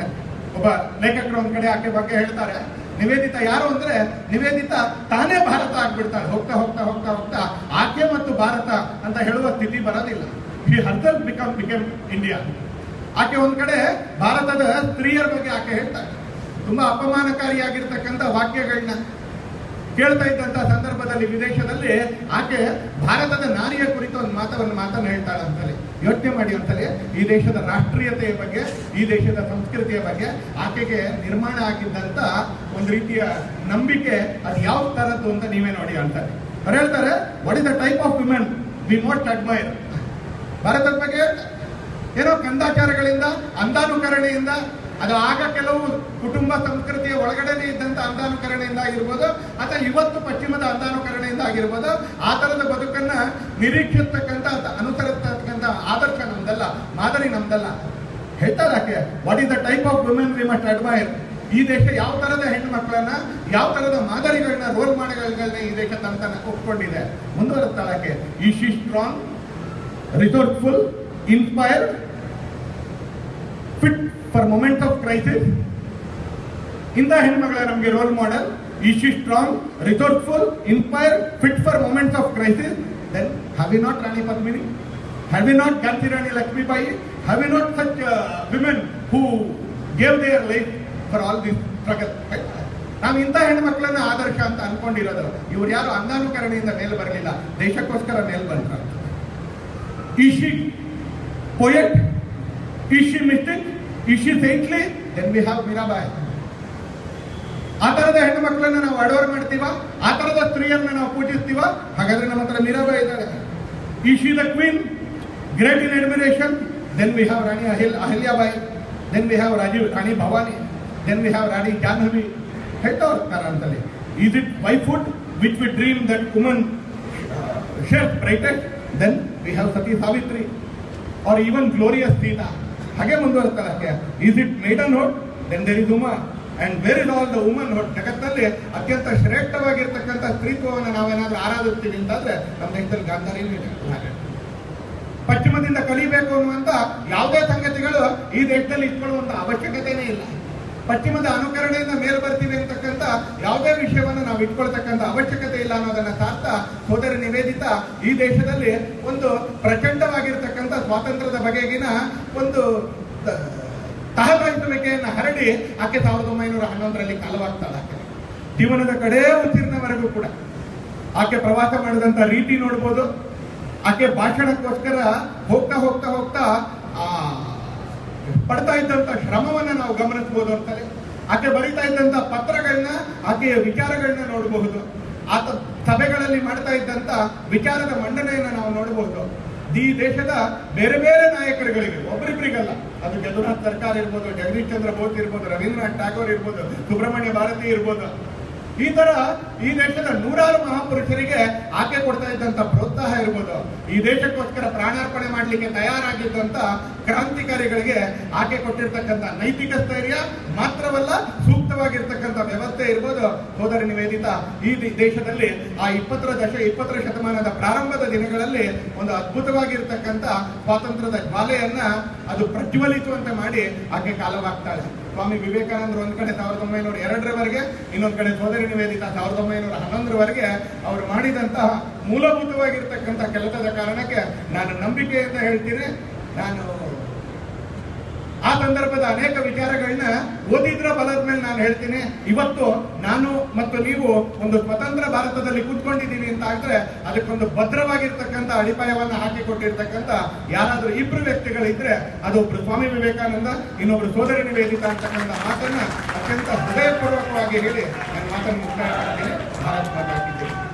ಒಬ್ಬ ಲೇಖಕರು ಒಂದ್ ಕಡೆ ಆಕೆ ಬಗ್ಗೆ ಹೇಳ್ತಾರೆ. ನಿವೇದಿತಾ ಯಾರು ಅಂದ್ರೆ, ನಿವೇದಿತಾ ತಾನೇ ಭಾರತ ಆಗ್ಬಿಡ್ತಾಳೆ. ಹೋಗ್ತಾ ಹೋಗ್ತಾ ಹೋಗ್ತಾ ಹೋಗ್ತಾ ಆಕೆ ಮತ್ತು ಭಾರತ ಅಂತ ಹೇಳುವ ಸ್ಥಿತಿ ಬರೋದಿಲ್ಲ. ಹಿ ಹರ್ಸೆಲ್ಫ್ ಬಿಕಮ್ ಇಂಡಿಯಾ. ಆಕೆ ಒಂದ್ ಕಡೆ ಭಾರತದ ಸ್ತ್ರೀಯರ ಬಗ್ಗೆ ಆಕೆ ಹೇಳ್ತಾರೆ. ತುಂಬಾ ಅಪಮಾನಕಾರಿಯಾಗಿರ್ತಕ್ಕಂಥ ವಾಕ್ಯಗಳನ್ನ ಕೇಳ್ತಾ ಇದ್ದಂತ ಸಂದರ್ಭದಲ್ಲಿ ವಿದೇಶದಲ್ಲಿ ಆಕೆ ಭಾರತದ ನಾರಿಯ ಕುರಿತು ಒಂದು ಮಾತನ್ನು ಹೇಳ್ತಾಳೆ ಅಂತಲೇ. ಯೋಚನೆ ಮಾಡಿ ಅಂತಲೇ ಈ ದೇಶದ ರಾಷ್ಟ್ರೀಯತೆಯ ಬಗ್ಗೆ, ಈ ದೇಶದ ಸಂಸ್ಕೃತಿಯ ಬಗ್ಗೆ ಆಕೆಗೆ ನಿರ್ಮಾಣ ಆಗಿದ್ದಂತ ಒಂದು ರೀತಿಯ ನಂಬಿಕೆ ಅದು ಯಾವ ತರದ್ದು ಅಂತ ನೀವೇ ನೋಡಿ ಅಂತಾರೆ. ಅವ್ರು ಹೇಳ್ತಾರೆ, what is the type of women we most admire. ಭಾರತದ ಬಗ್ಗೆ ಏನೋ ಕಂದಾಚಾರಗಳಿಂದ, ಅಂಧಾನುಕರಣೆಯಿಂದ ಅದು ಆಗ ಕೆಲವು ಕುಟುಂಬ ಸಂಸ್ಕೃತಿಯ ಒಳಗಡೆ ಇದ್ದಂತ ಅಂಧಾನುಕರಣೆಯಿಂದ ಆಗಿರ್ಬೋದು, ಅಥವಾ ಇವತ್ತು ಪಶ್ಚಿಮದ ಅಂಧಾನುಕರಣೆಯಿಂದ ಆಗಿರ್ಬೋದು, ಆ ತರದ ಬದುಕನ್ನ ನಿರೀಕ್ಷಿಸ್ತಕ್ಕಂಥ ಅನುಸರಿಸ್ತಕ್ಕಂಥ ಆದರ್ಶ ನಮ್ದಲ್ಲ, ಮಾದರಿ ನಮ್ದಲ್ಲ. ಹೇಳ್ತಾರಾಕೆ what is the type of women we must admire. ಈ ದೇಶ ಯಾವ ತರದ ಹೆಣ್ಣು ಮಕ್ಕಳನ್ನ, ಯಾವ ತರದ ಮಾದರಿಗಳನ್ನ, ರೋಲ್ ಮಾಡೆಲ್ಗಳನ್ನ ಈ ದೇಶ ತನ್ನ ಒಪ್ಕೊಂಡಿದೆ. ಮುಂದುವರೆಸ್ತಾಳಕ್ಕೆ, ಈ she strong, resourceful, inspired, fit for moments of crisis. ಇಂಥ ಹೆಣ್ಮಗಳ ನಮಗೆ ರೋಲ್ ಮಾಡೆಲ್. ಈ she strong, resourceful, inspired, fit for moments of crisis. Then have we not Rani Padmini? Have we not Jhansi Rani Lakshmibai? Have we not such women who gave their life for all this struggle? ನಾವು ಇಂಥ ಹೆಣ್ಮಕ್ಳನ್ನ ಆದರ್ಶ ಅಂತ ಅನ್ಕೊಂಡಿರೋದು. ಇವ್ರು ಯಾರು ಅಂಧಾನುಕರಣೆಯಿಂದ ಮೇಲೆ ಬರಲಿಲ್ಲ, ದೇಶಕ್ಕೋಸ್ಕರ ಮೇಲೆ ಬಂದ್ರ. Is she poet? Is she mystic? Is she saintly? Then we have Mirabai. ಆ ತರದ ಹೆಣ್ಣು ಮಕ್ಕಳನ್ನ ನಾವು ಅಡೋರ್ ಮಾಡ್ತೀವ, ಆ ತರದ ಸ್ತ್ರೀಯನ್ನ ನಾವು ಪೂಜಿಸ್ತೀವ. ಹಾಗಾದ್ರೆ ನಮ್ಮ ಹತ್ರ ಮೀರಾಬಾಯಿ ಇದ್ದಾಳೆ. Is she the queen? Great in admiration. Then we have Rani Ahilyabai. Then we have Rani Bhavani. Then we have Rani Janhavi. Antale. Is it wifehood which we dream that woman shares brightest? Then we have Sati Savitri, or even glorious Sita. Hage munduvartala. Is it maidenhood? Then there is Uma. And where is all the womanhood? ಜಗತ್ತಲ್ಲಿ ಅತ್ಯಂತ ಶ್ರೇಷ್ಠವಾಗಿರ್ತಕ್ಕಂಥ ಸ್ತ್ರೀತ್ವವನ್ನು ನಾವೇನಾದ್ರೂ ಆರಾಧಿಸ್ತೀವಿ ಅಂತಂದ್ರೆ ನಮ್ಮ ದೇಶದಲ್ಲಿ ಗಾಂಧಾರಿ ಇದೆ. ಪಶ್ಚಿಮದಿಂದ ಕಲಿಬೇಕು ಅನ್ನುವಂತ ಯಾವುದೇ ಸಂಗತಿಗಳು ಈ ದೇಶದಲ್ಲಿ ಇಟ್ಕೊಳ್ಳುವಂತ ಅವಶ್ಯಕತೆನೇ ಇಲ್ಲ. ಪಶ್ಚಿಮದ ಅನುಕರಣೆಯಿಂದ ಮೇಲೆ ಬರ್ತೀವಿ ಅಂತಕ್ಕಂಥ ಯಾವುದೇ ವಿಷಯವನ್ನು ನಾವು ಇಟ್ಕೊಳ್ತಕ್ಕಂಥ ಅವಶ್ಯಕತೆ ಇಲ್ಲ ಅನ್ನೋದನ್ನ ಸಾರ್ಥ ಸೋದರಿ ನಿವೇದಿತಾ ಈ ದೇಶದಲ್ಲಿ ಒಂದು ಪ್ರಚಂಡವಾಗಿರ್ತಕ್ಕಂಥ ಸ್ವಾತಂತ್ರ್ಯದ ಬಗೆಗಿನ ಒಂದು ತಹಬಯಸುವಿಕೆಯನ್ನು ಹರಡಿ ಆಕೆ 1911ರಲ್ಲಿ ಕಾಲವಾಗ್ತಾಳೆ. ಜೀವನದ ಕಡೇ ಉಸಿರಿನವರೆಗೂ ಕೂಡ ಆಕೆ ಪ್ರವಾಸ ಮಾಡಿದಂತ ರೀತಿ ನೋಡ್ಬೋದು. ಆಕೆ ಭಾಷಣಕ್ಕೋಸ್ಕರ ಹೋಗ್ತಾ ಹೋಗ್ತಾ ಹೋಗ್ತಾ ಪಡ್ತಾ ಇದ್ದಂತ ಶ್ರಮವನ್ನ ನಾವು ಗಮನಿಸಬಹುದು ಅಂತಾರೆ. ಆಕೆ ಬರೀತಾ ಇದ್ದಂತ ಪತ್ರಗಳನ್ನ, ಆಕೆಯ ವಿಚಾರಗಳನ್ನ ನೋಡಬಹುದು. ಆತ ಸಭೆಗಳಲ್ಲಿ ಮಾಡ್ತಾ ಇದ್ದಂತ ವಿಚಾರದ ಮಂಡನೆಯನ್ನ ನಾವು ನೋಡಬಹುದು. ಈ ದೇಶದ ಬೇರೆ ಬೇರೆ ನಾಯಕರುಗಳಿಗೆ, ಒಬ್ಬರಿಬ್ಬರಿಗಲ್ಲ, ಅದು ಜಗನ್ನಾಥ್ ಸರ್ಕಾರ ಇರ್ಬೋದು, ಜಗದೀಶ್ ಚಂದ್ರ ಬೋಸ್ ಇರ್ಬೋದು, ರವೀಂದ್ರನಾಥ್ ಟ್ಯಾಗೋರ್ ಇರ್ಬೋದು, ಸುಬ್ರಹ್ಮಣ್ಯ ಭಾರತಿ ಇರ್ಬೋದು, ಈ ತರ ಈ ದೇಶದ ನೂರಾರು ಮಹಾಪುರುಷರಿಗೆ ಆಕೆ ಕೊಡ್ತಾ ಇದ್ದಂತ ಪ್ರೋತ್ಸಾಹ ಇರ್ಬೋದು. ಈ ದೇಶಕ್ಕೋಸ್ಕರ ಪ್ರಾಣಾರ್ಪಣೆ ಮಾಡಲಿಕ್ಕೆ ತಯಾರಾಗಿದ್ದಂತ ಕ್ರಾಂತಿಕಾರಿಗಳಿಗೆ ಆಕೆ ಕೊಟ್ಟಿರ್ತಕ್ಕಂಥ ನೈತಿಕ ಸ್ಥೈರ್ಯ ಮಾತ್ರವಲ್ಲ, ಸೂಕ್ತವಾಗಿರ್ತಕ್ಕಂಥ ವ್ಯವಸ್ಥೆ ಇರ್ಬೋದು. ಸೋದರಿ ನಿವೇದಿತಾ ಈ ದೇಶದಲ್ಲಿ ಆ 20ರ ಶತಮಾನದ ಪ್ರಾರಂಭದ ದಿನಗಳಲ್ಲಿ ಒಂದು ಅದ್ಭುತವಾಗಿರ್ತಕ್ಕಂಥ ಸ್ವಾತಂತ್ರ್ಯದ ಜ್ವಾಲೆಯನ್ನ ಅದು ಪ್ರಜ್ವಲಿಸುವಂತೆ ಮಾಡಿ ಆಕೆ ಕಾಲವಾಗ್ತಾಳೆ. ಸ್ವಾಮಿ ವಿವೇಕಾನಂದರು ಒಂದ್ ಕಡೆ 1902ರವರೆಗೆ, ಇನ್ನೊಂದ್ ಕಡೆ ಸೋದರಿ ನಿವೇದಿತಾ 1911ರವರೆಗೆ ಅವರು ಮಾಡಿದಂತಹ ಮೂಲಭೂತವಾಗಿರ್ತಕ್ಕಂಥ ಕೆಲಸದ ಕಾರಣಕ್ಕೆ ನಾನು ನಂಬಿಕೆಯಿಂದ ಹೇಳ್ತೀನಿ. ನಾನು ಆ ಸಂದರ್ಭದ ಅನೇಕ ವಿಚಾರಗಳನ್ನ ಓದಿದ್ರ ಬಲದ ಮೇಲೆ ನಾನು ಹೇಳ್ತೀನಿ. ಇವತ್ತು ನಾನು ಮತ್ತು ನೀವು ಒಂದು ಸ್ವತಂತ್ರ ಭಾರತದಲ್ಲಿ ಕೂತ್ಕೊಂಡಿದ್ದೀವಿ ಅಂತ ಆದ್ರೆ ಅದಕ್ಕೊಂದು ಭದ್ರವಾಗಿರ್ತಕ್ಕಂಥ ಅಡಿಪಾಯವನ್ನ ಹಾಕಿಕೊಟ್ಟಿರ್ತಕ್ಕಂಥ ಯಾರಾದ್ರೂ ಇಬ್ರು ವ್ಯಕ್ತಿಗಳಿದ್ರೆ ಅದೊಬ್ರು ಸ್ವಾಮಿ ವಿವೇಕಾನಂದ, ಇನ್ನೊಬ್ರು ಸೋದರಿ ನಿವೇದಿತಾ ಅಂತಕ್ಕಂಥ ಮಾತನ್ನ ಅತ್ಯಂತ ಹೃದಯಪೂರ್ವಕವಾಗಿ ಹೇಳಿ ನನ್ನ ಮಾತನ್ನು ಮುಕ್ತಾಯ ಮಾಡ್ತೀನಿ. ಭಾರತ ಮಾತಾ ಕಿ ಜೈ.